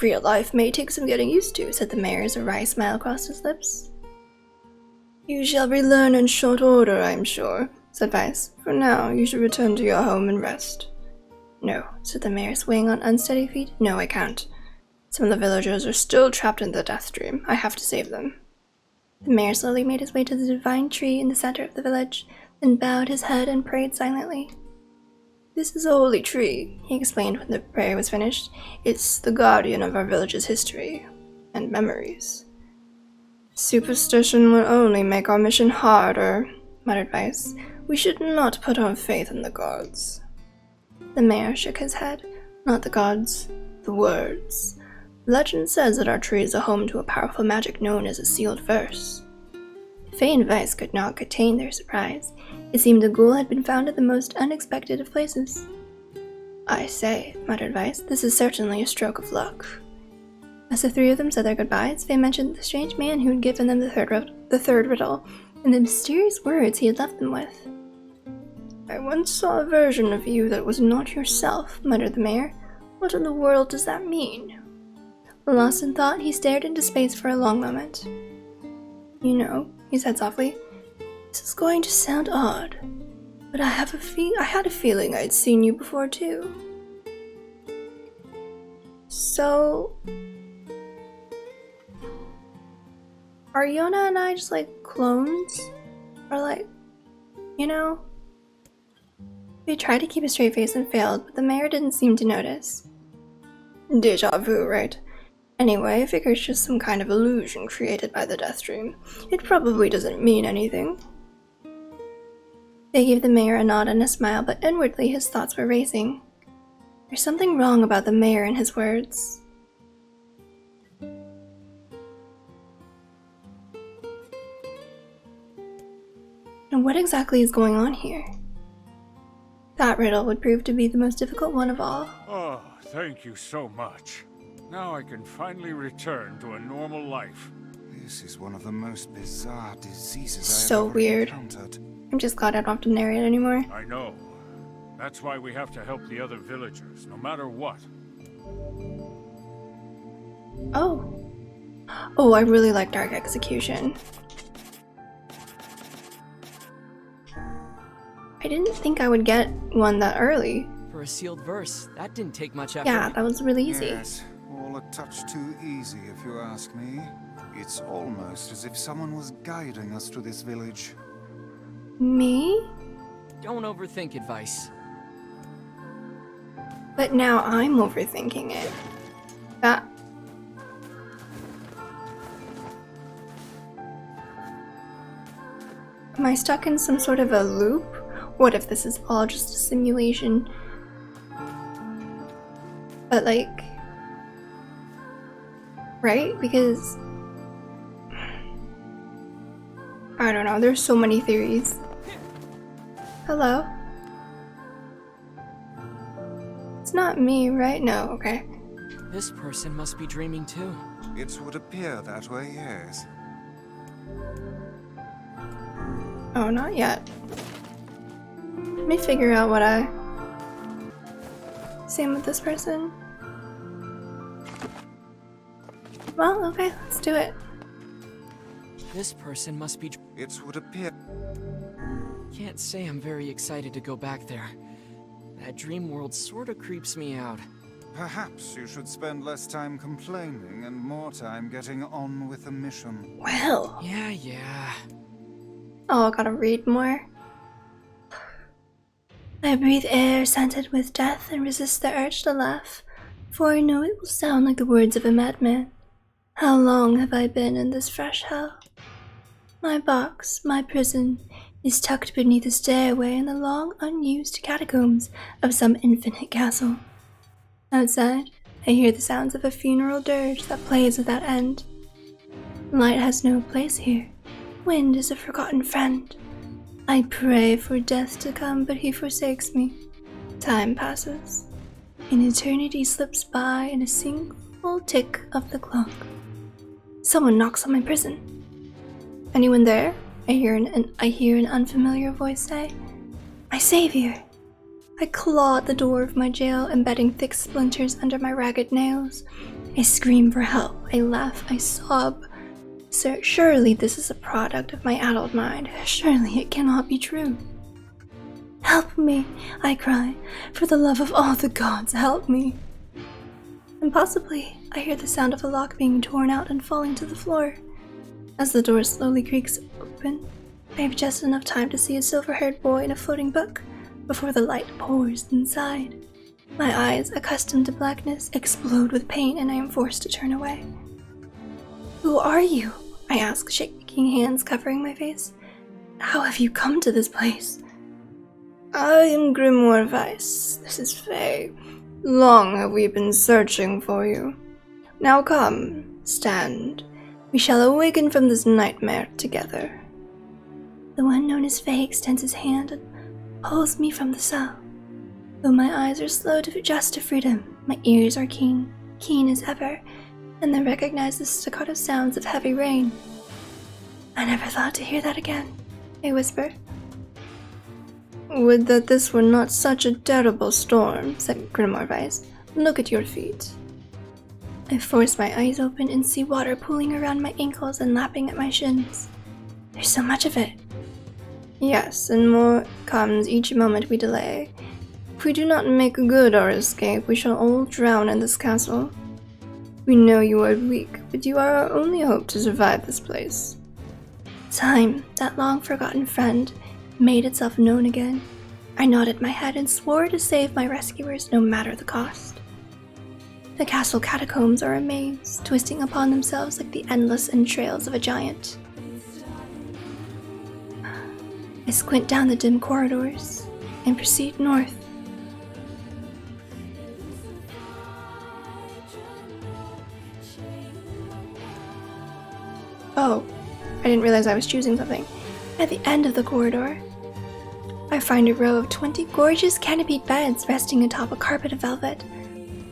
Real life may take some getting used to, said the mayor as a wry smile crossed his lips. You shall relearn in short order, I am sure, said Vice. For now, you should return to your home and rest. No, said the mayor, swaying on unsteady feet. No, I can't. Some of the villagers are still trapped in the Deathdream. I have to save them. The mayor slowly made his way to the divine tree in the center of the village, then bowed his head and prayed silently. This is a holy tree, he explained when the prayer was finished. It's the guardian of our village's history and memories. Superstition will only make our mission harder, muttered Vice. We should not put our faith in the gods. The mayor shook his head. Not the gods, the words. Legend says that our tree is a home to a powerful magic known as a sealed verse. Faye and Vice could not contain their surprise. It seemed the ghoul had been found at the most unexpected of places. I say, muttered Vice, this is certainly a stroke of luck. As the three of them said their goodbyes, Faye mentioned the strange man who had given them the third riddle, and the mysterious words he had left them with. I once saw a version of you that was not yourself, muttered the mayor. What in the world does that mean? Lost in thought, he stared into space for a long moment. You know, he said softly, this is going to sound odd, but I had a feeling I'd seen you before too. So... are Yona and I just like clones? Or like, you know? We tried to keep a straight face and failed, but the mayor didn't seem to notice. Deja vu, right? Anyway, I figure it's just some kind of illusion created by the Deathdream. It probably doesn't mean anything. They gave the mayor a nod and a smile, but inwardly his thoughts were racing. There's something wrong about the mayor and his words. And what exactly is going on here? That riddle would prove to be the most difficult one of all. Oh, thank you so much. Now I can finally return to a normal life. This is one of the most bizarre diseases So I've ever weird. encountered. I'm just glad I don't have to narrate anymore. I know. That's why we have to help the other villagers, no matter what. Oh. Oh, I really like Dark Execution. I didn't think I would get one that early. For a sealed verse, that didn't take much effort. Yeah, that was really easy. Yes, all a touch too easy if you ask me. It's almost as if someone was guiding us to this village. Me? Don't overthink advice. But now I'm overthinking it. That... Am I stuck in some sort of a loop? What if this is all just a simulation? But like... right? Because... I don't know, there's so many theories. Hello? It's not me, right? No, okay. This person must be dreaming too. It would appear that way, yes. Oh, not yet. Let me figure out what I... Same with this person. Well, okay, let's do it. This person must be... It would appear... Can't say I'm very excited to go back there. That dream world sorta creeps me out. Perhaps you should spend less time complaining and more time getting on with the mission. Well. Yeah. Oh, I gotta read more. I breathe air scented with death and resist the urge to laugh, for I know it will sound like the words of a madman. How long have I been in this fresh hell? My box, my prison, is tucked beneath a stairway in the long, unused catacombs of some infinite castle. Outside, I hear the sounds of a funeral dirge that plays without end. Light has no place here. Wind is a forgotten friend. I pray for death to come, but he forsakes me. Time passes. An eternity slips by in a single tick of the clock. Someone knocks on my prison. Anyone there? I hear an unfamiliar voice say. My savior! I claw at the door of my jail, embedding thick splinters under my ragged nails. I scream for help. I laugh. I sob. Sir, surely this is a product of my adult mind. Surely it cannot be true. Help me, I cry. For the love of all the gods, help me. And possibly, I hear the sound of a lock being torn out and falling to the floor. As the door slowly creaks open, I have just enough time to see a silver-haired boy in a floating book before the light pours inside. My eyes, accustomed to blackness, explode with pain and I am forced to turn away. Who are you? I ask, shaking hands covering my face. How have you come to this place? I am Grimoire Weiss. This is Faye. Long have we been searching for you. Now come, stand. We shall awaken from this nightmare together. The one known as Faye extends his hand and pulls me from the cell. Though my eyes are slow to adjust to freedom, my ears are keen as ever, and they recognize the staccato sounds of heavy rain. I never thought to hear that again, I whisper. Would that this were not such a terrible storm, said Grimoire Weiss. Look at your feet. I force my eyes open and see water pooling around my ankles and lapping at my shins. There's so much of it. Yes, and more comes each moment we delay. If we do not make good our escape, we shall all drown in this castle. We know you are weak, but you are our only hope to survive this place. Time, that long-forgotten friend, made itself known again. I nodded my head and swore to save my rescuers no matter the cost. The castle catacombs are a maze, twisting upon themselves like the endless entrails of a giant. I squint down the dim corridors and proceed north. Oh, I didn't realize I was choosing something. At the end of the corridor, I find a row of 20 gorgeous canopied beds resting atop a carpet of velvet.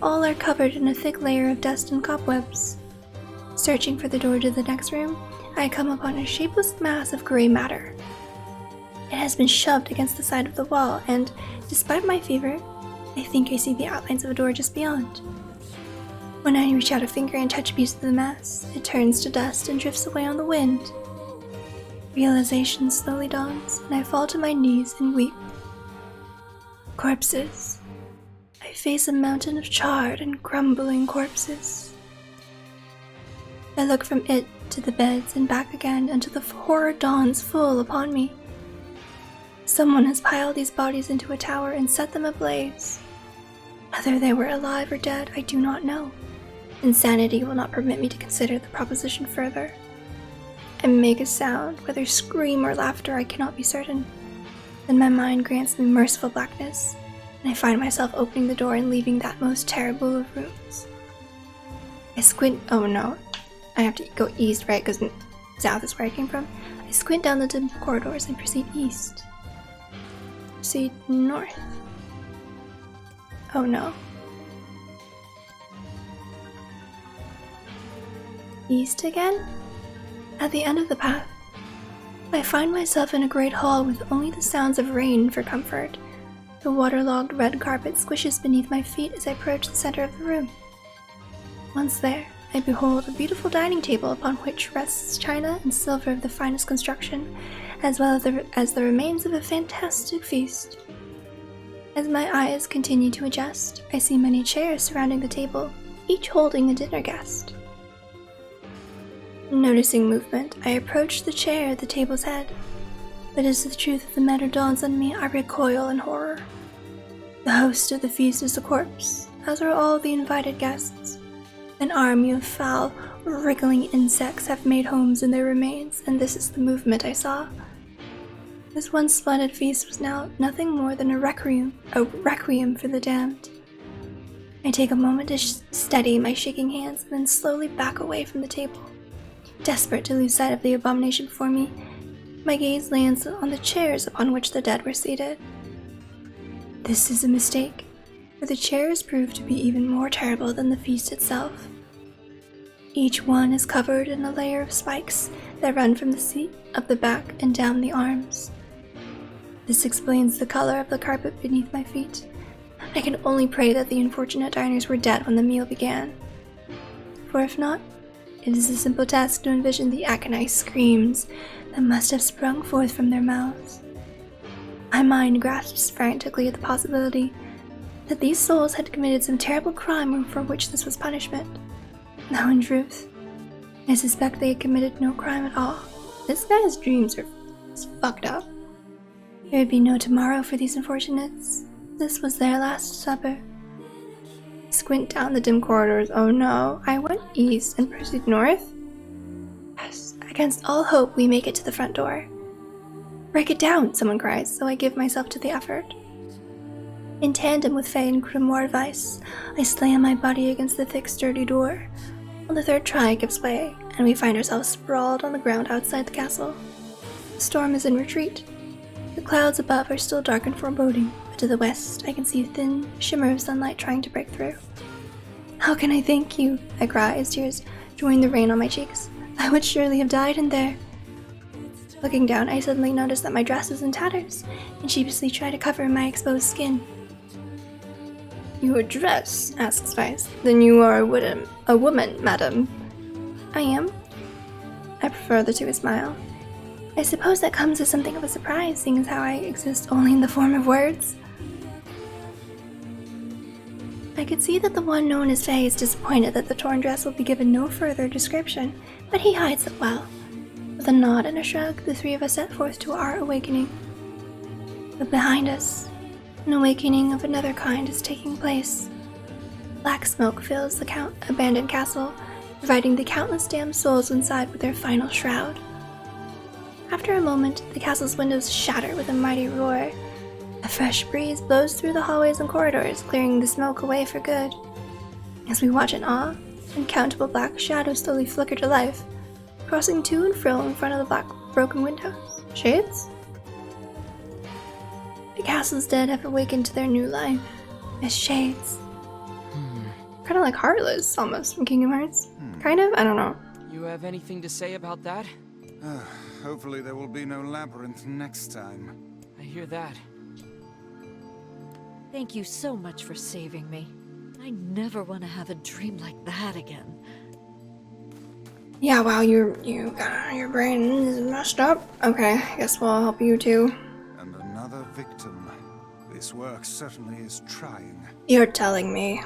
All are covered in a thick layer of dust and cobwebs. Searching for the door to the next room, I come upon a shapeless mass of gray matter. It has been shoved against the side of the wall, and, despite my fever, I think I see the outlines of a door just beyond. When I reach out a finger and touch a piece of the mass, it turns to dust and drifts away on the wind. Realization slowly dawns, and I fall to my knees and weep. Corpses. I face a mountain of charred and crumbling corpses. I look from it to the beds and back again until the horror dawns full upon me. Someone has piled these bodies into a tower and set them ablaze. Whether they were alive or dead, I do not know. Insanity will not permit me to consider the proposition further. I make a sound, whether scream or laughter, I cannot be certain. Then my mind grants me merciful blackness, and I find myself opening the door and leaving that most terrible of rooms. I squint— oh no, I have to go east, right, because south is where I came from. I squint down the dim corridors and proceed east. Proceed north. Oh no, East again? At the end of the path, I find myself in a great hall with only the sounds of rain for comfort. The waterlogged red carpet squishes beneath my feet as I approach the center of the room. Once there, I behold a beautiful dining table upon which rests china and silver of the finest construction, as well as the remains of a fantastic feast. As my eyes continue to adjust, I see many chairs surrounding the table, each holding a dinner guest. Noticing movement, I approach the chair at the table's head, but as the truth of the matter dawns on me, I recoil in horror. The host of the feast is a corpse, as are all the invited guests. An army of foul, wriggling insects have made homes in their remains, and this is the movement I saw. This once splendid feast was now nothing more than a requiem for the damned. I take a moment to steady my shaking hands and then slowly back away from the table. Desperate to lose sight of the abomination before me, my gaze lands on the chairs upon which the dead were seated. This is a mistake, for the chairs prove to be even more terrible than the feast itself. Each one is covered in a layer of spikes that run from the seat up the back and down the arms. This explains the color of the carpet beneath my feet. I can only pray that the unfortunate diners were dead when the meal began. For if not, it is a simple task to envision the agonized screams that must have sprung forth from their mouths. My mind grasps frantically at the possibility that these souls had committed some terrible crime for which this was punishment. Now in truth, I suspect they had committed no crime at all. This guy's dreams are fucked up. There would be no tomorrow for these unfortunates. This was their last supper. I squint down the dim corridors. Oh no, I went east and proceed north? Yes, against all hope we make it to the front door. Break it down, someone cries, so I give myself to the effort. In tandem with Faye and Grimoire advice, I slam my body against the thick, sturdy door. On the third try, it gives way, and we find ourselves sprawled on the ground outside the castle. The storm is in retreat. The clouds above are still dark and foreboding, but to the west I can see a thin shimmer of sunlight trying to break through. How can I thank you? I cry as tears join the rain on my cheeks. I would surely have died in there. Looking down, I suddenly notice that my dress is in tatters, and sheepishly try to cover my exposed skin. Your dress? Asks Vice. Then you are a woman, madam. I am. I prefer the to a smile. I suppose that comes as something of a surprise, seeing as how I exist only in the form of words. I could see that the one known as Faye is disappointed that the torn dress will be given no further description, but he hides it well. With a nod and a shrug, the three of us set forth to our awakening. But behind us, an awakening of another kind is taking place. Black smoke fills the abandoned castle, providing the countless damned souls inside with their final shroud. After a moment, the castle's windows shatter with a mighty roar. A fresh breeze blows through the hallways and corridors, clearing the smoke away for good. As we watch in awe, uncountable black shadows slowly flicker to life, crossing to and fro in front of the black broken windows. Shades? The castle's dead have awakened to their new life as shades. Kind of like Heartless, almost, from Kingdom Hearts. Kind of? I don't know. You have anything to say about that? Hopefully there will be no labyrinth next time. I hear that. Thank you so much for saving me. I never want to have a dream like that again. Yeah, wow, your brain is messed up. Okay, I guess we'll help you too. And another victim. This work certainly is trying. You're telling me.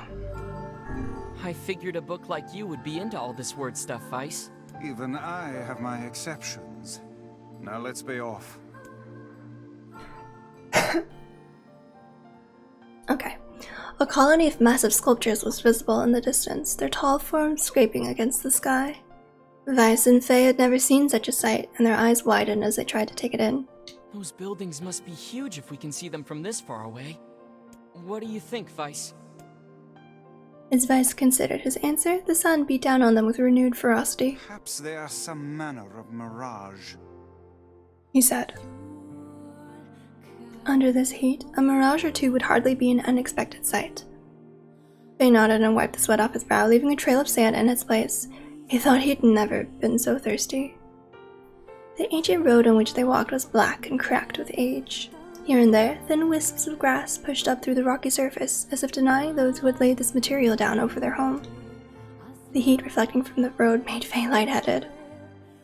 I figured a book like you would be into all this word stuff, Vice. Even I have my exceptions. Now let's be off. Okay. A colony of massive sculptures was visible in the distance, their tall forms scraping against the sky. Vice and Faye had never seen such a sight, and their eyes widened as they tried to take it in. Those buildings must be huge if we can see them from this far away. What do you think, Vice? As Vice considered his answer, the sun beat down on them with renewed ferocity. Perhaps they are some manner of mirage, he said. Under this heat, a mirage or two would hardly be an unexpected sight. Faye nodded and wiped the sweat off his brow, leaving a trail of sand in its place, He thought he'd never been so thirsty. The ancient road on which they walked was black and cracked with age. Here and there, thin wisps of grass pushed up through the rocky surface, as if denying those who had laid this material down over their home. The heat reflecting from the road made Faye lightheaded.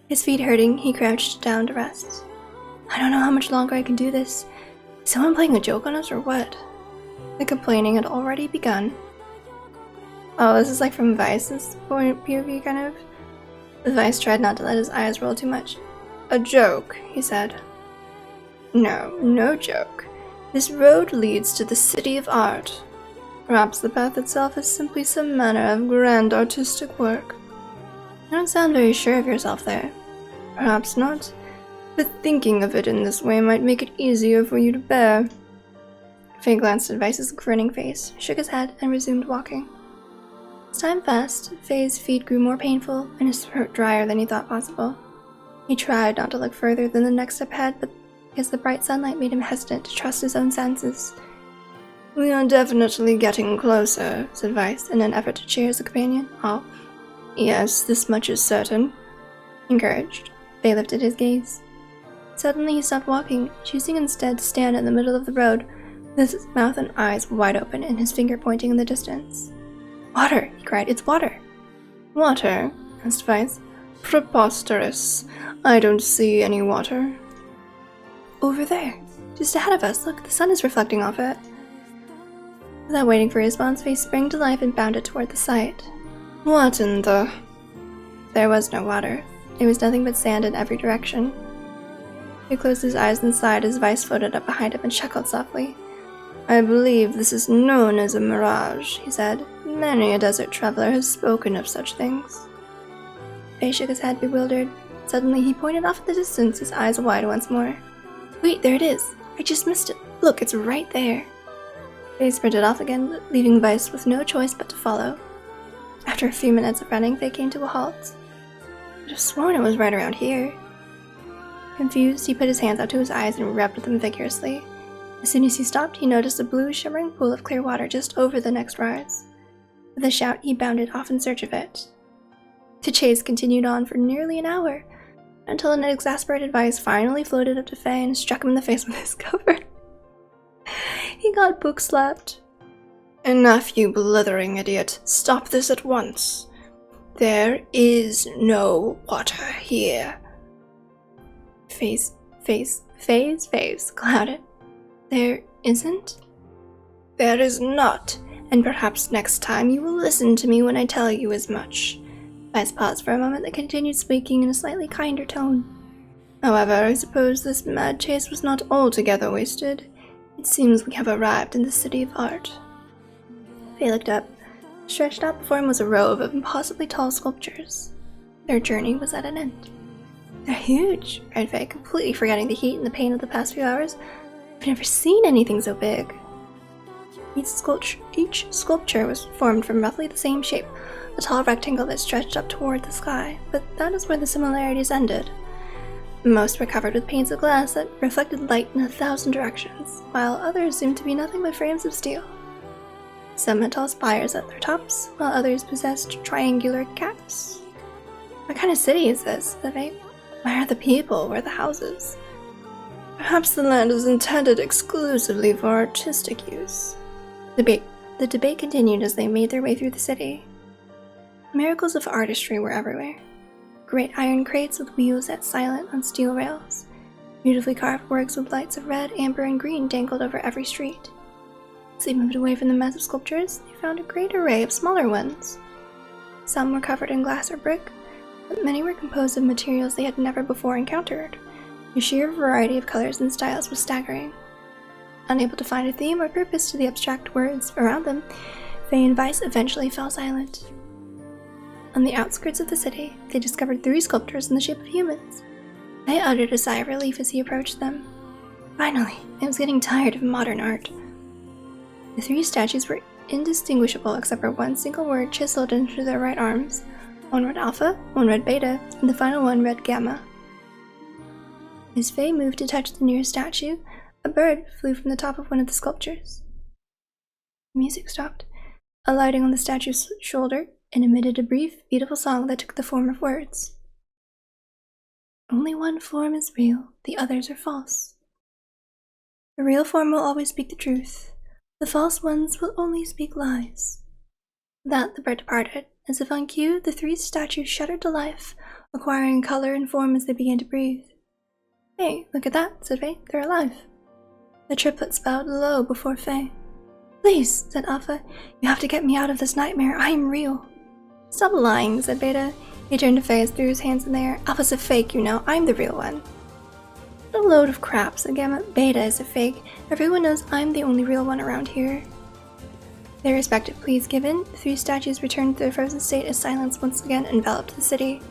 His feet hurting, he crouched down to rest. I don't know how much longer I can do this. Is someone playing a joke on us or what? The complaining had already begun. Oh, this is like from Vice's point of view, kind of. Vice tried not to let his eyes roll too much. A joke, he said. No, no joke. This road leads to the City of Art. Perhaps the path itself is simply some manner of grand artistic work. You don't sound very sure of yourself there. Perhaps not, but thinking of it in this way might make it easier for you to bear. Faye glanced at Vice's grinning face, shook his head, and resumed walking. As time passed, Faye's feet grew more painful and his throat drier than he thought possible. He tried not to look further than the next step ahead, but because the bright sunlight made him hesitant to trust his own senses. We are definitely getting closer, said Vice, in an effort to cheer his companion. Oh, yes, this much is certain. Encouraged, Faye lifted his gaze. Suddenly he stopped walking, choosing instead to stand in the middle of the road, with his mouth and eyes wide open and his finger pointing in the distance. Water, he cried, it's water. Water? asked Vice. Preposterous. I don't see any water. Over there, just ahead of us. Look, the sun is reflecting off it. Without waiting for a response, Faye sprang to life and bounded toward the sight. What in the... There was no water. It was nothing but sand in every direction. He closed his eyes and sighed as Vice floated up behind him and chuckled softly. I believe this is known as a mirage, he said. Many a desert traveler has spoken of such things. Faye shook his head, bewildered. Suddenly he pointed off in the distance, his eyes wide once more. Wait, there it is. I just missed it. Look, it's right there. Faye sprinted off again, leaving Vice with no choice but to follow. After a few minutes of running, they came to a halt. I'd have sworn it was right around here. Confused, he put his hands up to his eyes and rubbed them vigorously. As soon as he stopped, he noticed a blue, shimmering pool of clear water just over the next rise. With a shout, he bounded off in search of it. The chase continued on for nearly an hour, until an exasperated Vice finally floated up to Faye and struck him in the face with his cover. He got book-slapped. Enough, you blithering idiot. Stop this at once. There is no water here. Faye's face clouded. There isn't? There is not, and perhaps next time you will listen to me when I tell you as much. Vice paused for a moment, then continued speaking in a slightly kinder tone. However, I suppose this mad chase was not altogether wasted. It seems we have arrived in the City of Art. Faye looked up. Stretched out before him was a row of impossibly tall sculptures. Their journey was at an end. They're huge, cried Faye, completely forgetting the heat and the pain of the past few hours. I've never seen anything so big. Each sculpture was formed from roughly the same shape, a tall rectangle that stretched up toward the sky, but that is where the similarities ended. Most were covered with panes of glass that reflected light in 1,000 directions, while others seemed to be nothing but frames of steel. Some had tall spires at their tops, while others possessed triangular caps. What kind of city is this? Said Faye. Where are the people? Where are the houses? Perhaps the land is intended exclusively for artistic use. The debate continued as they made their way through the city. Miracles of artistry were everywhere. Great iron crates with wheels set silent on steel rails. Beautifully carved works with lights of red, amber, and green dangled over every street. As they moved away from the massive sculptures, they found a great array of smaller ones. Some were covered in glass or brick, but many were composed of materials they had never before encountered. The sheer variety of colors and styles was staggering. Unable to find a theme or purpose to the abstract words around them, Faye and Vice eventually fell silent. On the outskirts of the city, they discovered 3 sculptures in the shape of humans. Faye uttered a sigh of relief as he approached them. Finally, I was getting tired of modern art. The 3 statues were indistinguishable except for one single word chiseled into their right arms. One read Alpha, one read Beta, and the final one read Gamma. As Faye moved to touch the nearest statue, a bird flew from the top of one of the sculptures. The music stopped. Alighting on the statue's shoulder, and emitted a brief, beautiful song that took the form of words. Only one form is real, the others are false. The real form will always speak the truth. The false ones will only speak lies. With that, the bird departed. As if on cue, the 3 statues shuddered to life, acquiring color and form as they began to breathe. Hey, look at that, said Faye. They're alive. The triplets bowed low before Faye. Please, said Alpha. You have to get me out of this nightmare. I am real. Stop lying, said Beta. He turned to Faye and threw his hands in the air. Alpha's a fake, you know. I'm the real one. What a load of crap, said Gamma. Beta is a fake. Everyone knows I'm the only real one around here. Their respective pleas given, the 3 statues returned to their frozen state as silence once again enveloped the city.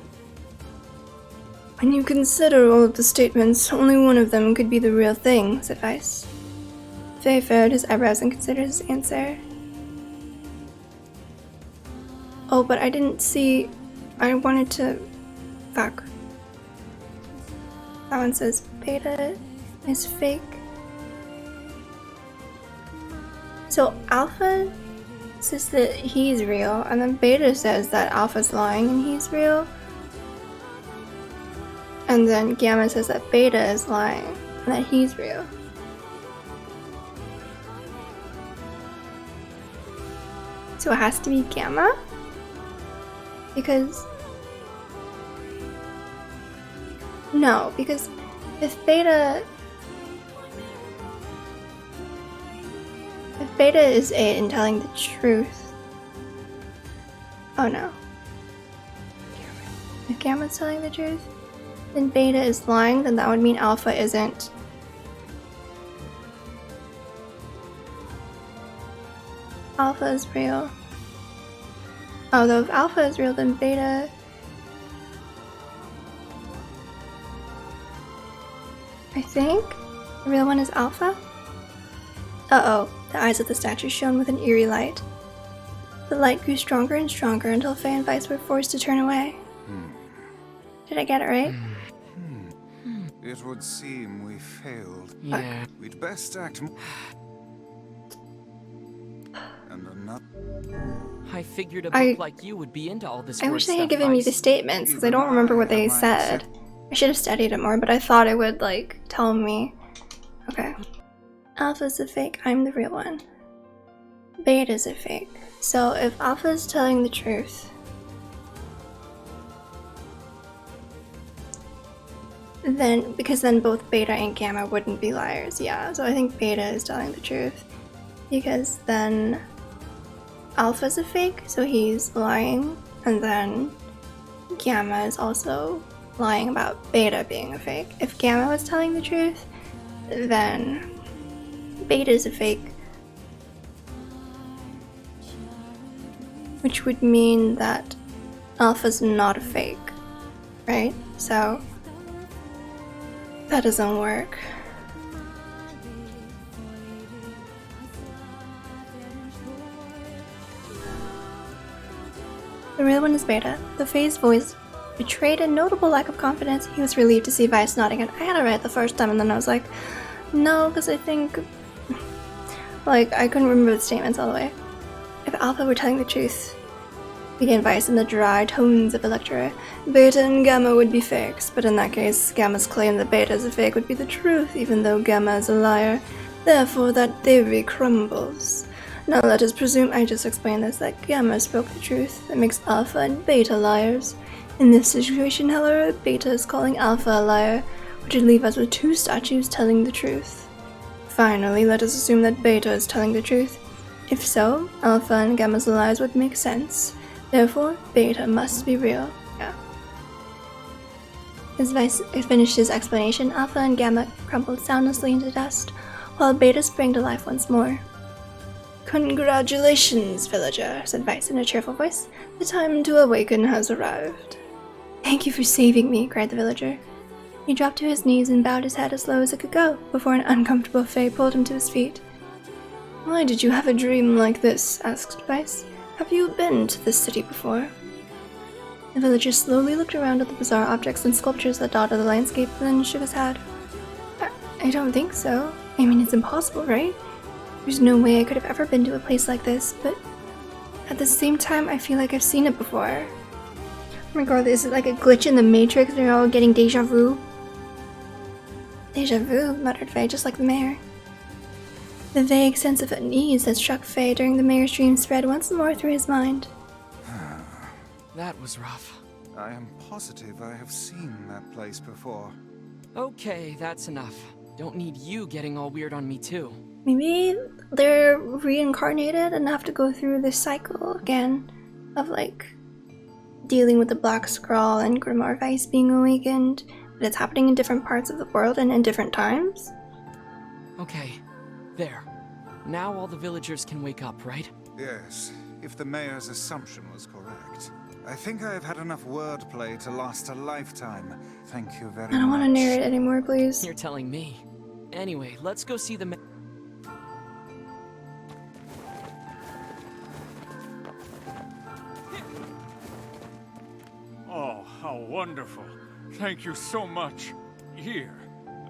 When you consider all of the statements, only one of them could be the real thing, said Vice. Faye furrowed his eyebrows and considered his answer. Oh, but I didn't see... I wanted to... Fuck. That one says Beta is fake. So Alpha says that he's real, and then Beta says that Alpha's lying and he's real. And then Gamma says that Beta is lying and that he's real. So it has to be Gamma? Because... No, because if Beta is it in telling the truth... Oh no. If Gamma's telling the truth, then Beta is lying, then that would mean Alpha isn't. Alpha is real. Although if Alpha is real, then Beta... I think the real one is Alpha? Uh-oh, the eyes of the statue shone with an eerie light. The light grew stronger and stronger until Faye and Vice were forced to turn away. Did I get it right? It would seem we failed. Yeah. We'd best act... And another... I figured a book like you would be into all this I word wish they stuff, had given me the Vice. statements, because I don't remember what they said. I should have studied it more, but I thought it would, like, tell me. Okay. Alpha's a fake, I'm the real one. Beta's a fake. So if Alpha's telling the truth, then, because then both Beta and Gamma wouldn't be liars, yeah. So I think Beta is telling the truth, because then Alpha's a fake, so he's lying, and then Gamma is also lying about Beta being a fake. If Gamma was telling the truth, then Beta's a fake, which would mean that Alpha's not a fake, right? So that doesn't work. The real one is Beta. The Fae's voice betrayed a notable lack of confidence. He was relieved to see Vice nodding, and I had it right the first time, and then I was like, no, because I think... like, I couldn't remember the statements all the way. If Alpha were telling the truth, began Vice in the dry tones of a lecturer, Beta and Gamma would be fakes, but in that case, Gamma's claim that Beta is a fake would be the truth, even though Gamma is a liar. Therefore, that theory crumbles. Now let us presume I just explained this, that Gamma spoke the truth. That makes Alpha and Beta liars. In this situation, however, Beta is calling Alpha a liar, which would leave us with 2 statues telling the truth. Finally, let us assume that Beta is telling the truth. If so, Alpha and Gamma's lies would make sense. Therefore, Beta must be real. Yeah. As Vice finished his explanation, Alpha and Gamma crumpled soundlessly into dust, while Beta sprang to life once more. Congratulations, villager, said Vice in a cheerful voice. The time to awaken has arrived. Thank you for saving me, cried the villager. He dropped to his knees and bowed his head as low as it could go, before an uncomfortable Fae pulled him to his feet. Why did you have a dream like this? Asked Vice. Have you been to this city before? The villager slowly looked around at the bizarre objects and sculptures that dotted the landscape, and then shook his head. I don't think so. I mean, it's impossible, right? There's no way I could have ever been to a place like this, but At the same time, I feel like I've seen it before. Oh my god, is it like a glitch in the Matrix? They're all getting deja vu. Deja vu, muttered Faye, just like the mayor. The vague sense of unease that struck Faye during the mayor's dream spread once more through his mind. That was rough. I am positive I have seen that place before. Okay, that's enough. Don't need you getting all weird on me too. Maybe they're reincarnated and have to go through this cycle again of like dealing with the Black Scrawl and Grimoire Vice being awakened, but it's happening in different parts of the world and in different times. Okay, there. Now all the villagers can wake up, right? Yes, if the mayor's assumption was correct. I think I have had enough wordplay to last a lifetime. Thank you very much. I don't want to narrate anymore, please. You're telling me. Anyway, let's go see the Oh, how wonderful. Thank you so much. Here,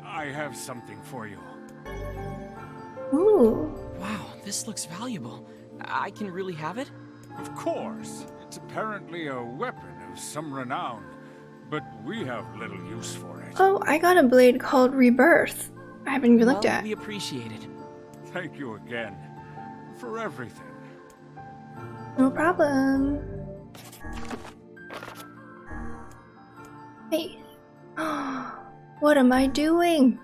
I have something for you. Ooh. Wow, this looks valuable. I can really have it? Of course. It's apparently a weapon of some renown, but we have little use for it. Oh, I got a blade called Rebirth. I haven't even looked at. We appreciate it. Thank you again for everything. No problem. Hey. What am I doing?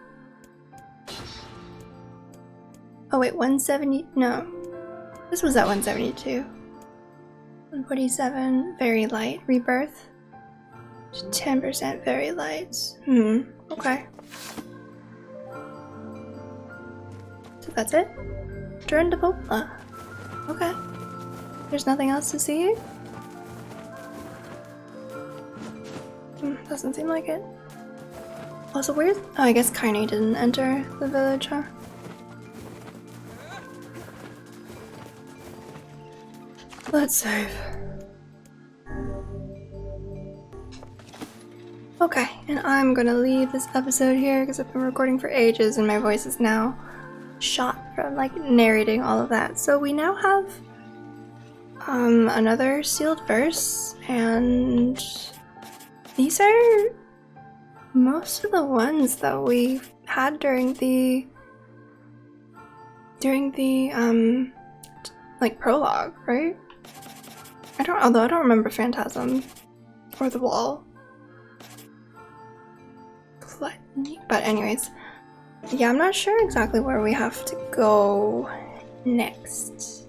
Oh wait, 170? No. This was at 172. 147, very light. Rebirth. 10% very light. Okay. So that's it? Turn to Popa. Okay. There's nothing else to see? Doesn't seem like it. Also, where's... Oh, I guess Kaine didn't enter the village, huh? Let's save. Okay, and I'm gonna leave this episode here because I've been recording for ages and my voice is now shot from like narrating all of that. So we now have another sealed verse, and these are most of the ones that we had during the like prologue, right? Although I don't remember Phantasm or the Wall. But anyways, yeah, I'm not sure exactly where we have to go next.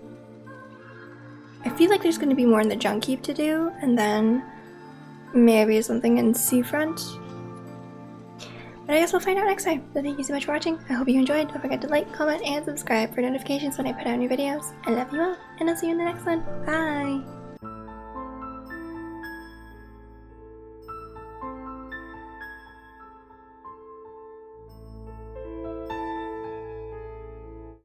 I feel like there's going to be more in the Junk Heap to do, and then maybe something in Seafront. But I guess we'll find out next time. So thank you so much for watching. I hope you enjoyed. Don't forget to like, comment, and subscribe for notifications when I put out new videos. I love you all, and I'll see you in the next one. Bye!